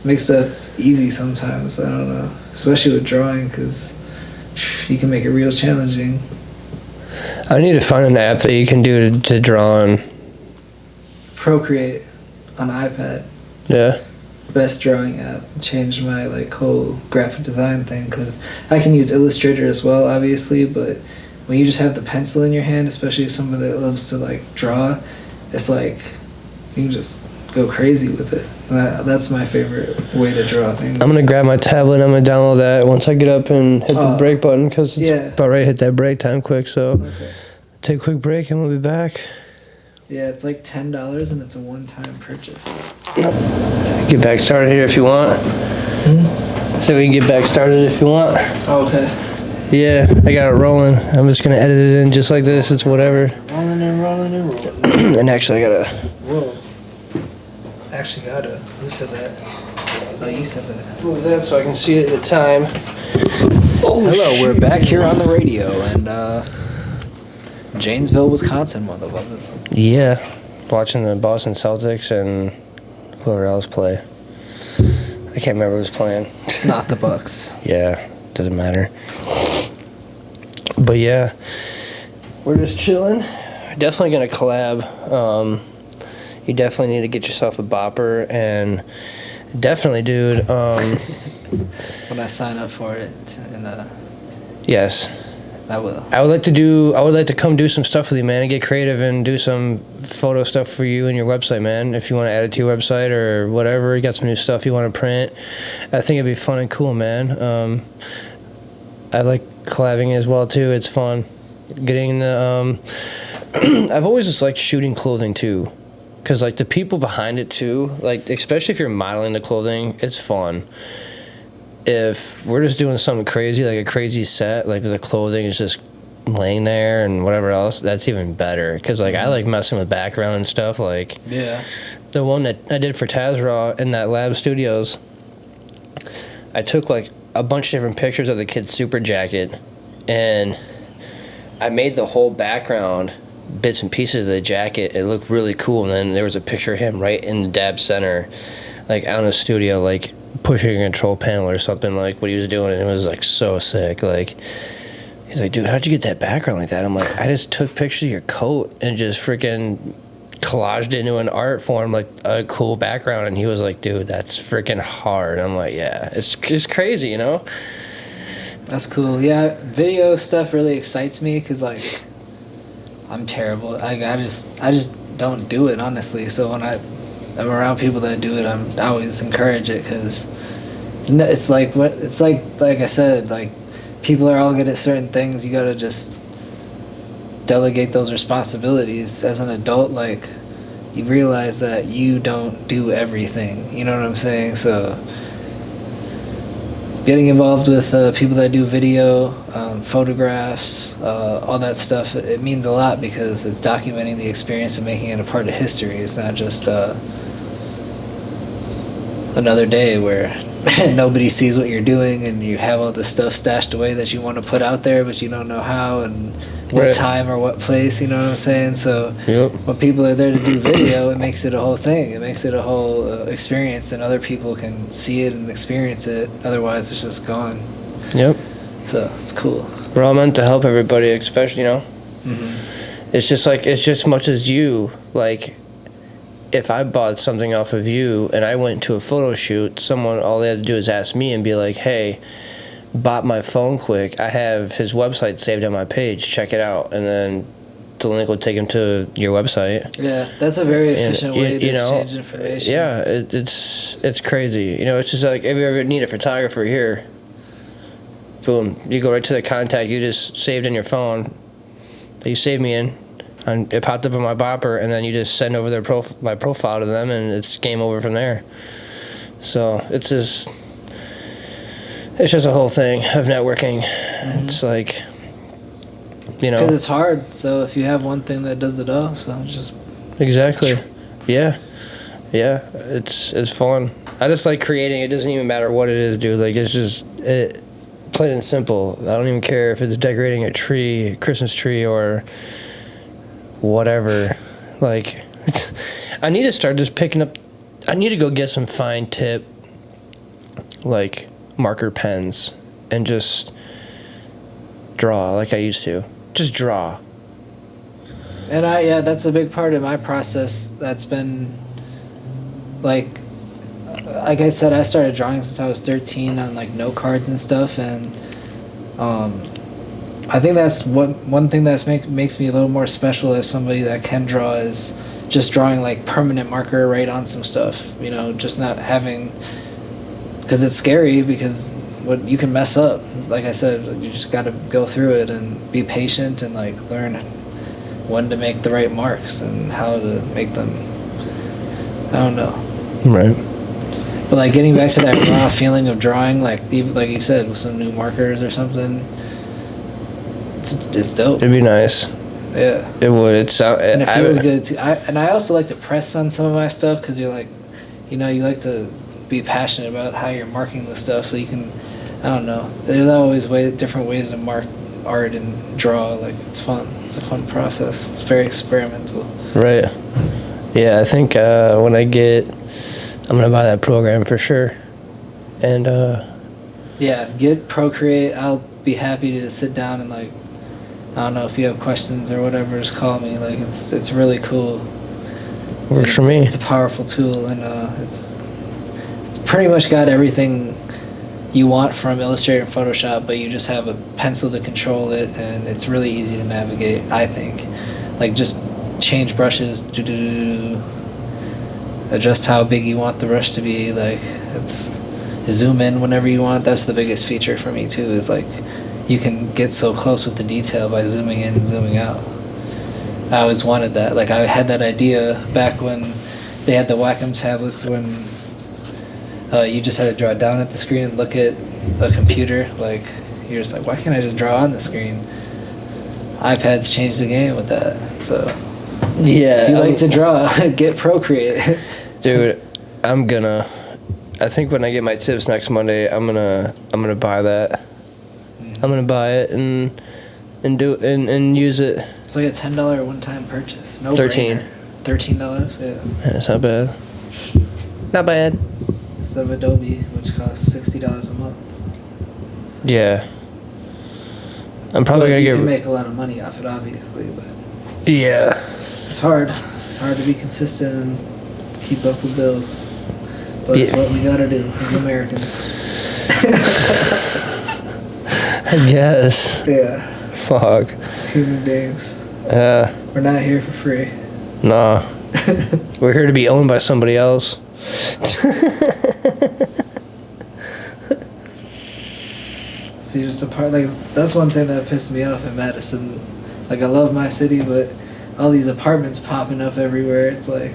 make stuff easy. Sometimes, I don't know, especially with drawing, because you can make it real challenging. I need to find an app that you can do to draw on. Procreate on iPad. Yeah. Best drawing app. Changed my like whole graphic design thing, because I can use Illustrator as well, obviously, but when you just have the pencil in your hand, especially somebody that loves to like draw, it's like you can just go crazy with it. That's my favorite way to draw things. I'm gonna grab my tablet and I'm gonna download that once I get up and hit the break button, because it's about ready to hit that break time quick. So take a quick break and we'll be back. Yeah, it's like $10 and it's a one-time purchase. Get back started here if you want. So we can get back started if you want. Okay. Yeah, I got it rolling. I'm just gonna edit it in just like this. It's whatever. Rolling and rolling and rolling. And actually, I gotta. Whoa. Actually gotta. Who said that? Oh, you said that. Move that so I can see it at the time. Oh, hello, we're back here on the radio, and Janesville, Wisconsin, one of us. Yeah, watching the Boston Celtics and whoever else play. I can't remember who's playing. It's not the Bucks. Yeah, doesn't matter. But yeah, we're just chilling. Definitely gonna collab. You definitely need to get yourself a bopper, and definitely, dude. When I sign up for it, and Yes. I will. I would like to come do some stuff with you, man, and get creative and do some photo stuff for you and your website, man. If you want to add it to your website or whatever, you got some new stuff you want to print, I think it'd be fun and cool, man. I like collabing as well too. It's fun getting the. I've always just liked shooting clothing too, because like the people behind it too, like especially if you're modeling the clothing, it's fun. If we're just doing something crazy, like a crazy set, like the clothing is just laying there and whatever else, that's even better. Because, like, I like messing with background and stuff. Like, Yeah. the one that I did for Tazraw in that Lab Studios, I took, like, a bunch of different pictures of the kid's super jacket, and I made the whole background bits and pieces of the jacket. It looked really cool, and then there was a picture of him right in the dab center, like, out in the studio, like, pushing a control panel or something, like what he was doing, and it was like so sick. Like, he's like, dude, how'd you get that background like that? I'm like, I just took pictures of your coat and just freaking collaged it into an art form, like a cool background, and he was like, dude, that's freaking hard. I'm like, yeah, it's just crazy, you know? That's cool. Yeah, video stuff really excites me because like I'm terrible. I just don't do it honestly. So when I'm around people that do it, I always encourage it because it's like I said, like people are all good at certain things. You gotta just delegate those responsibilities. As an adult, like you realize that you don't do everything. You know what I'm saying? So getting involved with people that do video, photographs, all that stuff, it means a lot because it's documenting the experience and making it a part of history. It's not just another day where nobody sees what you're doing and you have all this stuff stashed away that you want to put out there, but you don't know how and what Right. time or what place, you know what I'm saying? So Yep. when people are there to do video, it makes it a whole thing. It makes it a whole experience, and other people can see it and experience it. Otherwise, it's just gone. Yep. So it's cool. We're all meant to help everybody, especially, you know? Hmm. It's just like, it's just much as you, like, if I bought something off of you and I went to a photo shoot, all they had to do is ask me and be like, hey, bought my phone quick. I have his website saved on my page. Check it out. And then the link will take him to your website. Yeah, that's a very And, efficient way to you know, exchange information. Yeah, it's crazy. You know, it's just like if you ever need a photographer here, boom, you go right to the contact you just saved in your phone that you saved me in, and it popped up on my bopper, and then you just send over my profile to them, and it's game over from there. So it's just a whole thing of networking. Mm-hmm. It's like, you know, Because it's hard. So if you have one thing that does it all, so it's just exactly. Yeah. It's fun. I just like creating. It doesn't even matter what it is, dude. Like it's just plain and simple. I don't even care if it's decorating a tree, a Christmas tree, or whatever. Like, I need to start just picking up. I need to go get some fine tip, like marker pens, and just draw like I used to. Just draw. And that's a big part of my process. That's been like I said, I started drawing since I was 13 on like note cards and stuff, and I think that's one thing that makes me a little more special as somebody that can draw is just drawing like permanent marker right on some stuff. You know, just not having, because it's scary because you can mess up. Like I said, you just got to go through it and be patient and like learn when to make the right marks and how to make them. I don't know. Right. But like getting back to that raw feeling of drawing, like you said, with some new markers or something, it's dope. It'd be nice. Yeah. It would. And it feels good too. I also like to press on some of my stuff because you're like, you like to be passionate about how you're marking the stuff, so you can. I don't know. There's always different ways to mark art and draw. Like it's fun. It's a fun process. It's very experimental. Right. Yeah, I think when I'm gonna buy that program for sure. And Yeah, get Procreate. I'll be happy to sit down and like, I don't know if you have questions or whatever, just call me. Like it's really cool. works for me. It's a powerful tool, and it's pretty much got everything you want from Illustrator and Photoshop, but you just have a pencil to control it, and it's really easy to navigate. I think, like just change brushes, adjust how big you want the brush to be. Like it's zoom in whenever you want. That's the biggest feature for me too. Is like you can get so close with the detail by zooming in and zooming out. I always wanted that. Like I had that idea back when they had the Wacom tablets when you just had to draw down at the screen and look at a computer. Like you're just like, why can't I just draw on the screen? iPads changed the game with that. So Yeah. if you like to draw, get Procreate. Dude, I think when I get my tips next Monday, I'm gonna buy that. I'm gonna buy it and do and use it. It's like a $10 one-time purchase. No 13. brainer. $13, yeah. That's not bad. Not bad. Instead of Adobe, which costs $60 a month. Yeah. I'm probably But gonna you get. can make a lot of money off it, obviously, but Yeah. it's hard. hard to be consistent and keep up with bills. But it's Yeah. what we gotta do as Americans. I guess. Yeah, Fuck. human beings. Yeah. We're not here for free. Nah. We're here to be owned by somebody else. So you're just a part, like, that's one thing that pissed me off in Madison. Like, I love my city, but all these apartments popping up everywhere, it's like,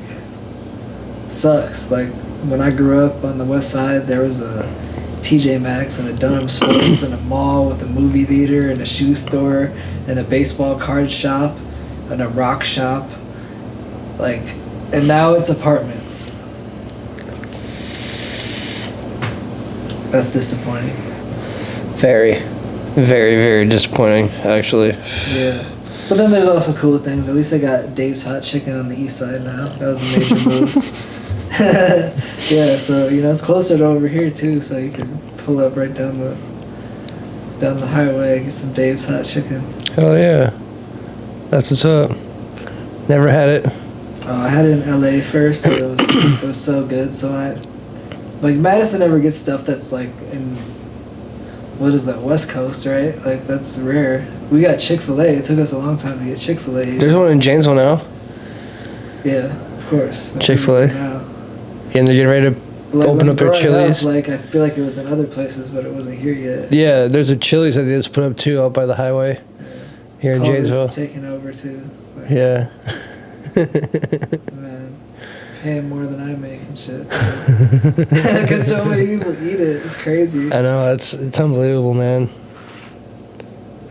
sucks. Like, when I grew up on the west side, there was a TJ Maxx and a Dunham Sports and a mall with a movie theater and a shoe store and a baseball card shop and a rock shop. Like, and now it's apartments. That's disappointing. Very, very, very disappointing, actually. Yeah. But then there's also cool things. At least they got Dave's Hot Chicken on the east side now. That was a major move. Yeah, so it's closer to over here too, so you can pull up right down the highway, get some Dave's Hot Chicken. Hell yeah. That's what's up. Never had it. I had it in LA first, and it was so good. So Madison never gets stuff that's like in, what is that, West Coast, right? Like, that's rare. We got Chick-fil-A. It took us a long time to get Chick-fil-A. There's one in Janesville now. Yeah, of course. That's Chick-fil-A? now. And they're getting ready to Like, open when up their growing Chili's. Up, I feel like it was in other places, but it wasn't here yet. Yeah, there's a Chili's that they just put up too out by the highway here in Culver's Janesville. taking over too. Like, Yeah. Man, paying more than I make and shit. Because so many people eat it. It's crazy. I know, it's unbelievable, man.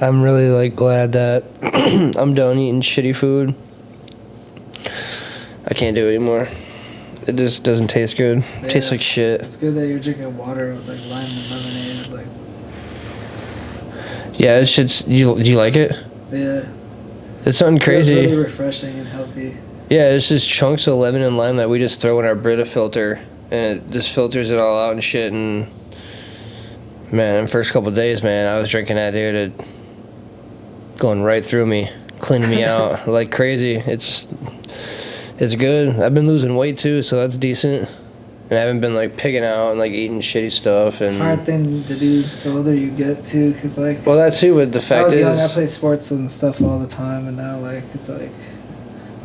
I'm really like glad that I'm done eating shitty food. I can't do it anymore. It just doesn't taste good. It tastes Yeah. like shit. It's good that you're drinking water with like lime and lemonade. Like, Yeah, it's just do you like it? yeah. It's something crazy. It's really refreshing and healthy. Yeah, it's just chunks of lemon and lime that we just throw in our Brita filter, and it just filters it all out and shit. And man, first couple of days, man, I was drinking that, dude. It going right through me, cleaning me out like crazy. It's good. I've been losing weight too, so that's decent. And I haven't been like pigging out and like eating shitty stuff. And Hard thing to do the older you get too, because like, well, that's too. But the I fact was young, I is, played sports and stuff all the time, and now like it's like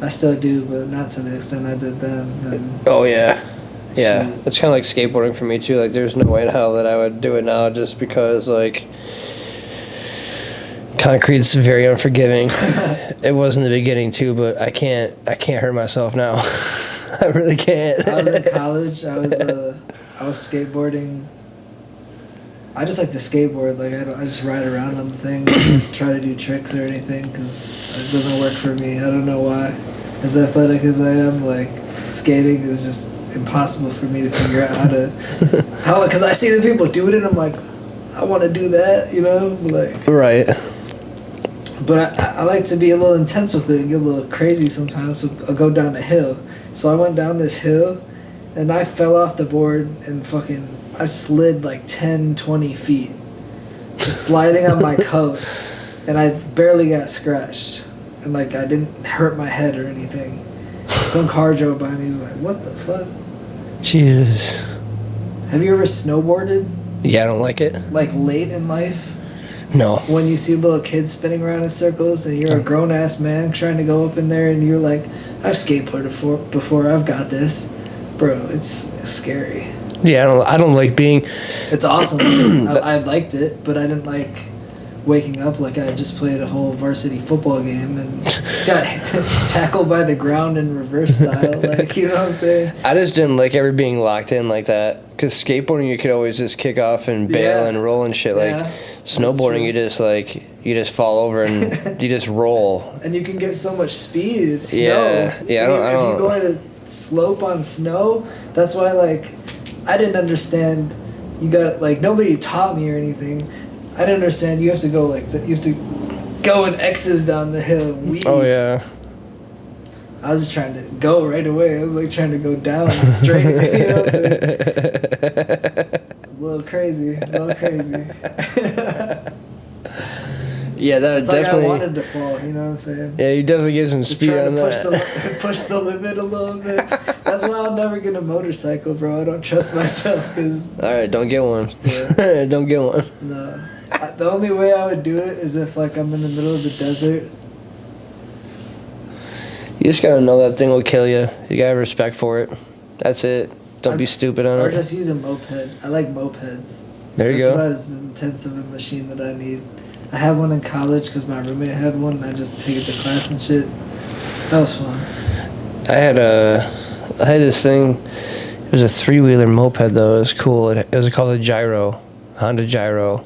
I still do, but not to the extent I did then. And oh yeah, yeah. Shoot. It's kind of like skateboarding for me too. Like, there's no way in hell that I would do it now, just because like concrete's very unforgiving. It was in the beginning too, but I can't hurt myself now. I really can't. I was in college. I was skateboarding. I just like to skateboard. Like, I just ride around on the thing, try to do tricks or anything, because it doesn't work for me. I don't know why. As athletic as I am, like, skating is just impossible for me to figure out how. Because I see the people do it, and I'm like, I want to do that, like. Right. But I like to be a little intense with it and get a little crazy sometimes. So I'll go down a hill. So I went down this hill, and I fell off the board and I slid like 10, 20 feet. Just sliding on my coat. And I barely got scratched. And like, I didn't hurt my head or anything. Some car drove by me. He was like, what the fuck? Jesus. Have you ever snowboarded? Yeah, I don't like it. Like, late in life? No. When you see little kids spinning around in circles and you're a grown-ass man trying to go up in there and you're like, I've skateboarded before, I've got this. Bro, it's scary. Yeah, I don't like being. It's awesome. I liked it, but I didn't like waking up like I just played a whole varsity football game and got tackled by the ground in reverse style. Like, you know what I'm saying? I just didn't like ever being locked in like that. Because skateboarding, you could always just kick off and bail Yeah. and roll and shit. Like, Yeah, snowboarding, true. you just fall over and you just roll. And you can get so much speed. It's snow. Yeah, yeah, I If don't- you go at a slope on snow, that's why, like, I didn't understand. You got, like, nobody taught me or anything. I didn't understand. You have to go like that. You have to go in X's down the hill. And weave. Oh yeah. I was just trying to go right away. I was like trying to go down and straight. You know what I'm saying? A little crazy. Yeah, that It's like definitely. I wanted to fall, you know what I'm saying? Yeah, you definitely get some Just speed trying on to that. push the limit a little bit. That's why I'll never get a motorcycle, bro. I don't trust myself because All right, don't get one. Yeah. Don't get one. no. The only way I would do it is if like I'm in the middle of the desert. You just gotta know that thing will kill you. You gotta have respect for it. That's it. Don't be stupid on Or it. just use a moped. I like mopeds. There you That's go. about as intense of a machine that I need. I had one in college because my roommate had one. And I just take it to class and shit. That was fun. I had this thing. It was a 3-wheeler moped though. It was cool. It was called a gyro, Honda Gyro.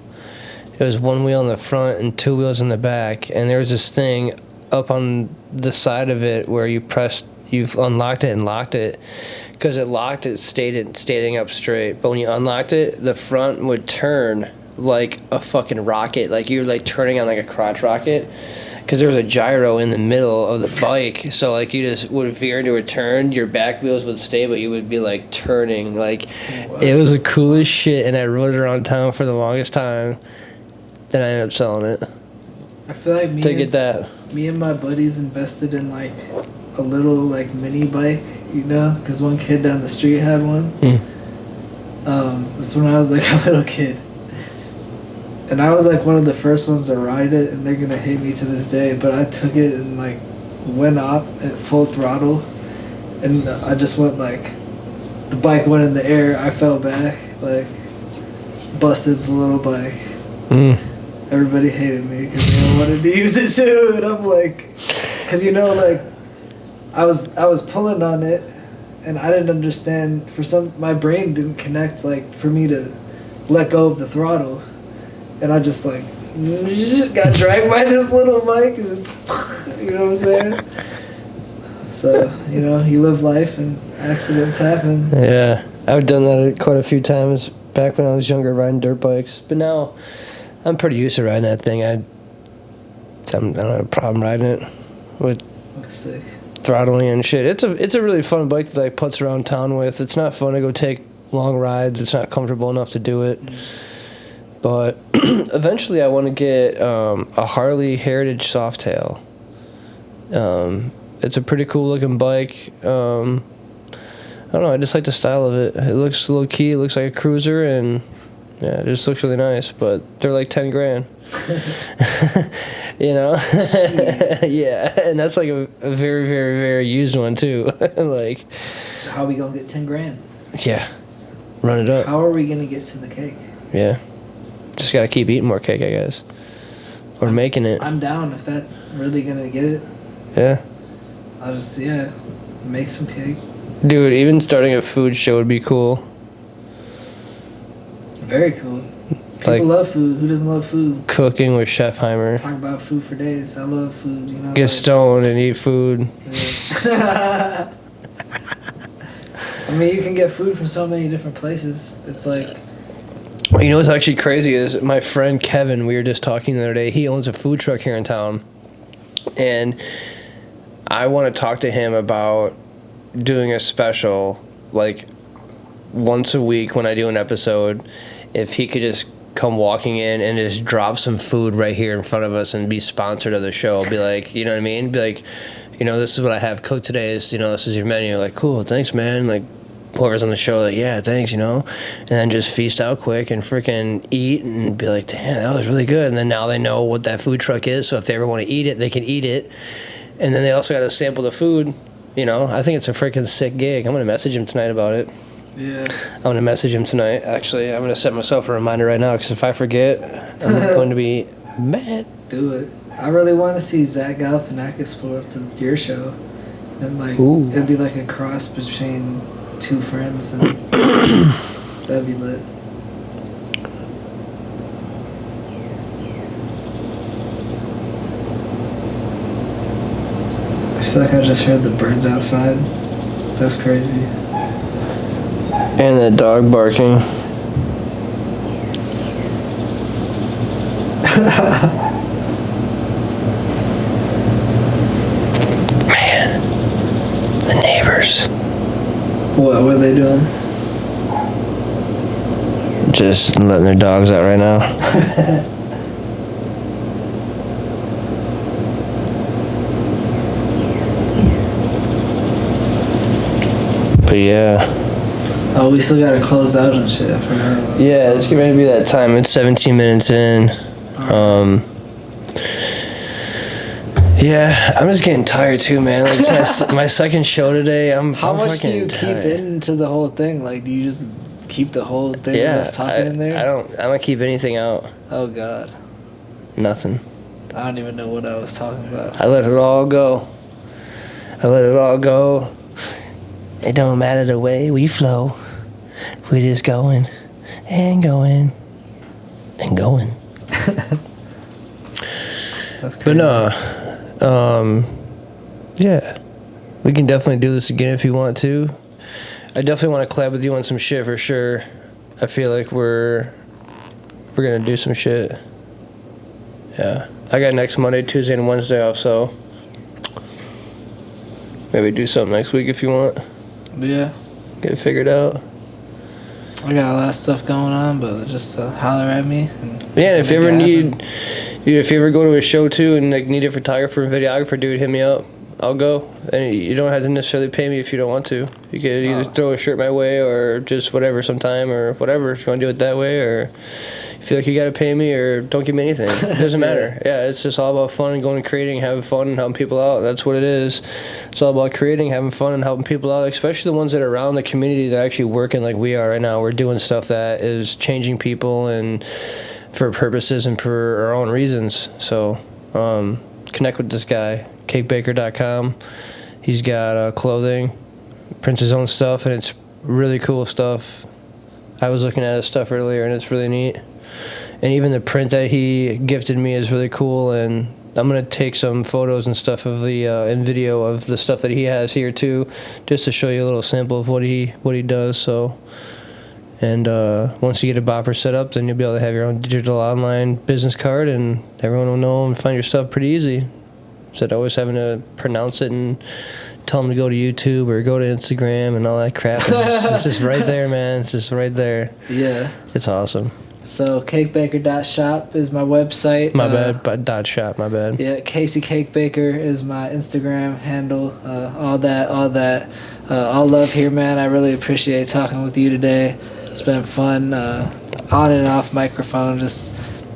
It was 1 wheel in the front and 2 wheels in the back. And there was this thing up on the side of it where you unlocked it and locked it. Because it locked it, standing up straight. But when you unlocked it, the front would turn like a fucking rocket. Like you were like turning on like a crotch rocket. Because there was a gyro in the middle of the bike. So like you just would veer into a turn. Your back wheels would stay, but you would be like turning. Like it was the coolest shit. And I rode it around town for the longest time. Then I ended up selling it. I feel like me and my buddies invested in like a little like mini bike, you know, because one kid down the street had one. That's when I was like a little kid, and I was like one of the first ones to ride it, and they're gonna hate me to this day, but I took it and like went up at full throttle, and I just went like, the bike went in the air, I fell back, like busted the little bike. Everybody hated me because they all wanted to use it too, and I'm like, because you know, like, I was pulling on it, and I didn't understand. My brain didn't connect, like, for me to let go of the throttle, and I just like got dragged by this little bike, and just, you know what I'm saying? So you know, you live life, and accidents happen. Yeah, I've done that quite a few times back when I was younger, riding dirt bikes. But now, I'm pretty used to riding that thing. I don't have a problem riding it with Looks sick. throttling and shit. It's a really fun bike to like putz around town with. It's not fun to go take long rides. It's not comfortable enough to do it. But eventually, I want to get a Harley Heritage Softail. It's a pretty cool looking bike. I don't know. I just like the style of it. It looks low key. It looks like a cruiser, and yeah, it just looks really nice. But they're like $10,000. You know. Yeah, and that's like a very, very, very used one too. Like. So how are we gonna get 10 grand? Yeah. Run it up. How are we gonna get to the cake? Yeah. Just gotta keep eating more cake, I guess. Or making it. I'm down if that's really gonna get it. Yeah. I'll just make some cake. Dude, even starting a food show would be cool. Very cool. People Like- love food. Who doesn't love food? Cooking with Chef Heimer. Talk about food for days. I love food. You know. Get stoned and eat food. Yeah. I mean, you can get food from so many different places. It's like. You know what's actually crazy is my friend Kevin, we were just talking the other day, he owns a food truck here in town. And I want to talk to him about doing a special, like, once a week when I do an episode, if he could just come walking in and just drop some food right here in front of us and be sponsored of the show. Be like, you know what I mean? Be like, you know, this is what I have cooked today. Is, you know, this is your menu. Like, cool, thanks, man. Like, whoever's on the show, like, yeah, thanks, you know. And then just feast out quick and freaking eat and be like, damn, that was really good. And then now they know what that food truck is. So if they ever want to eat it, they can eat it. And then they also got to sample the food. You know, I think it's a freaking sick gig. I'm going to message him tonight about it. Yeah. I'm going to message him tonight. Actually, I'm going to set myself a reminder right now because if I forget, I'm going to be mad. Do it. I really want to see Zach Galifianakis pull up to your show. And, like, Ooh. it'd be like a cross between two friends. And that'd be lit. I feel like I just heard the birds outside. That's crazy. And the dog barking. Man, the neighbors. What are they doing? Just letting their dogs out right now. But yeah. Oh, we still gotta close out and shit. I forgot. Yeah, it's getting ready to be that time. It's 17 minutes in. Yeah, I'm just getting tired too, man. Like it's my second show today. I'm How much do you tired. keep into the whole thing? Like, do you just keep the whole thing of us talking in there? I don't keep anything out. Oh God, Nothing. I don't even know what I was talking about. I let it all go. It don't matter the way we flow. We just going and going and going. That's crazy. But no, yeah, we can definitely do this again if you want to. I definitely want to collab with you on some shit for sure. I feel like we're gonna do some shit. Yeah, I got next Monday, Tuesday, and Wednesday off, so maybe do something next week if you want. Yeah, Get it figured out. I got a lot of stuff going on, but just holler at me. And Yeah, and if you make ever it happen. if you ever go to a show too and like need a photographer and videographer, dude, hit me up. I'll go. And you don't have to necessarily pay me if you don't want to. You could either throw a shirt my way or just whatever sometime or whatever if you want to do it that way, or you feel like you got to pay me or don't give me anything. It doesn't matter. Yeah, it's just all about fun and going and creating, having fun and helping people out. That's what it is. It's all about creating, having fun and helping people out, especially the ones that are around the community that are actually working like we are right now. We're doing stuff that is changing people and for purposes and for our own reasons. So connect with this guy, cakebaker.com. He's got clothing, prints his own stuff, and it's really cool stuff. I was looking at his stuff earlier, and it's really neat. And even the print that he gifted me is really cool, and I'm going to take some photos and stuff of the and video of the stuff that he has here too, just to show you a little sample of what he does. So, and once you get a bopper set up, then you'll be able to have your own digital online business card, and everyone will know and find your stuff pretty easy. Instead of always having to pronounce it and tell them to go to YouTube or go to Instagram and all that crap. It's just right there, man. It's just right there. Yeah. It's awesome. So cakebaker.shop is my website. My bad. But dot shop. My bad. Yeah, Casey Cake Baker is my Instagram handle. All that. All love here, man. I really appreciate talking with you today. It's been fun. On and off microphone, just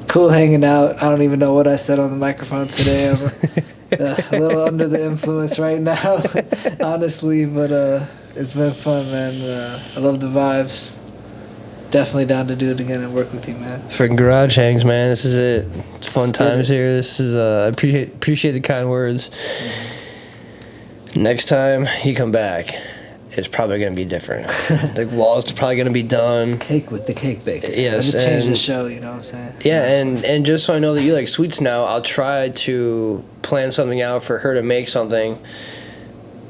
cool hanging out. I don't even know what I said on the microphone today. I'm a little under the influence right now, honestly. But it's been fun, man. I love the vibes. Definitely down to do it again and work with you, man. Freaking garage hangs, man. This is it. It's fun Let's get times it. here. This is I appreciate the kind words. Next time you come back, it's probably gonna be different. The wall's probably gonna be done. Cake with the Cake Baker. Yes, I just changed the and- show, you know what I'm saying? Yeah, and just so I know that you like sweets now, I'll try to plan something out for her to make something.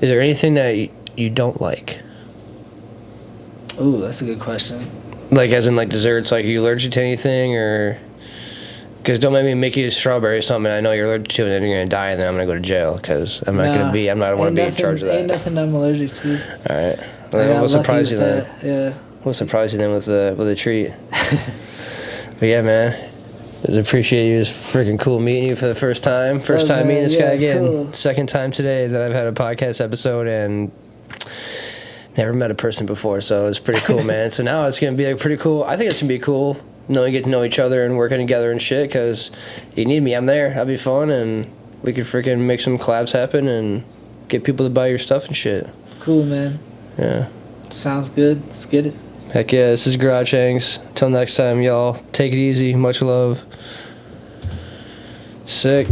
Is there anything that you don't like? Ooh, that's a good question. Like, as in, like, desserts, like, are you allergic to anything, or... Because don't make me make you a strawberry or something I know you're allergic to, and then you're going to die, and then I'm going to go to jail, because I'm not going to be, I'm not want to be in charge of that. Ain't nothing I'm allergic to. Alright. I got Well, what surprised lucky you with then? that, Yeah. What surprised you then with a treat? But yeah, man. Just appreciate you. It's freaking cool meeting you for the first time. First Oh, time meeting man, this guy yeah, again. cool. Second time today that I've had a podcast episode, and never met a person before, so it's pretty cool, man. So now it's gonna be like pretty cool. I think it's gonna be cool knowing you get to know each other and working together and shit. Because you need me, I'm there. That'll be fun, and we could freaking make some collabs happen and get people to buy your stuff and shit. Cool, man. Yeah. Sounds good. Let's get it. Heck yeah, this is Garage Hangs. Till next time, y'all. Take it easy. Much love. Sick.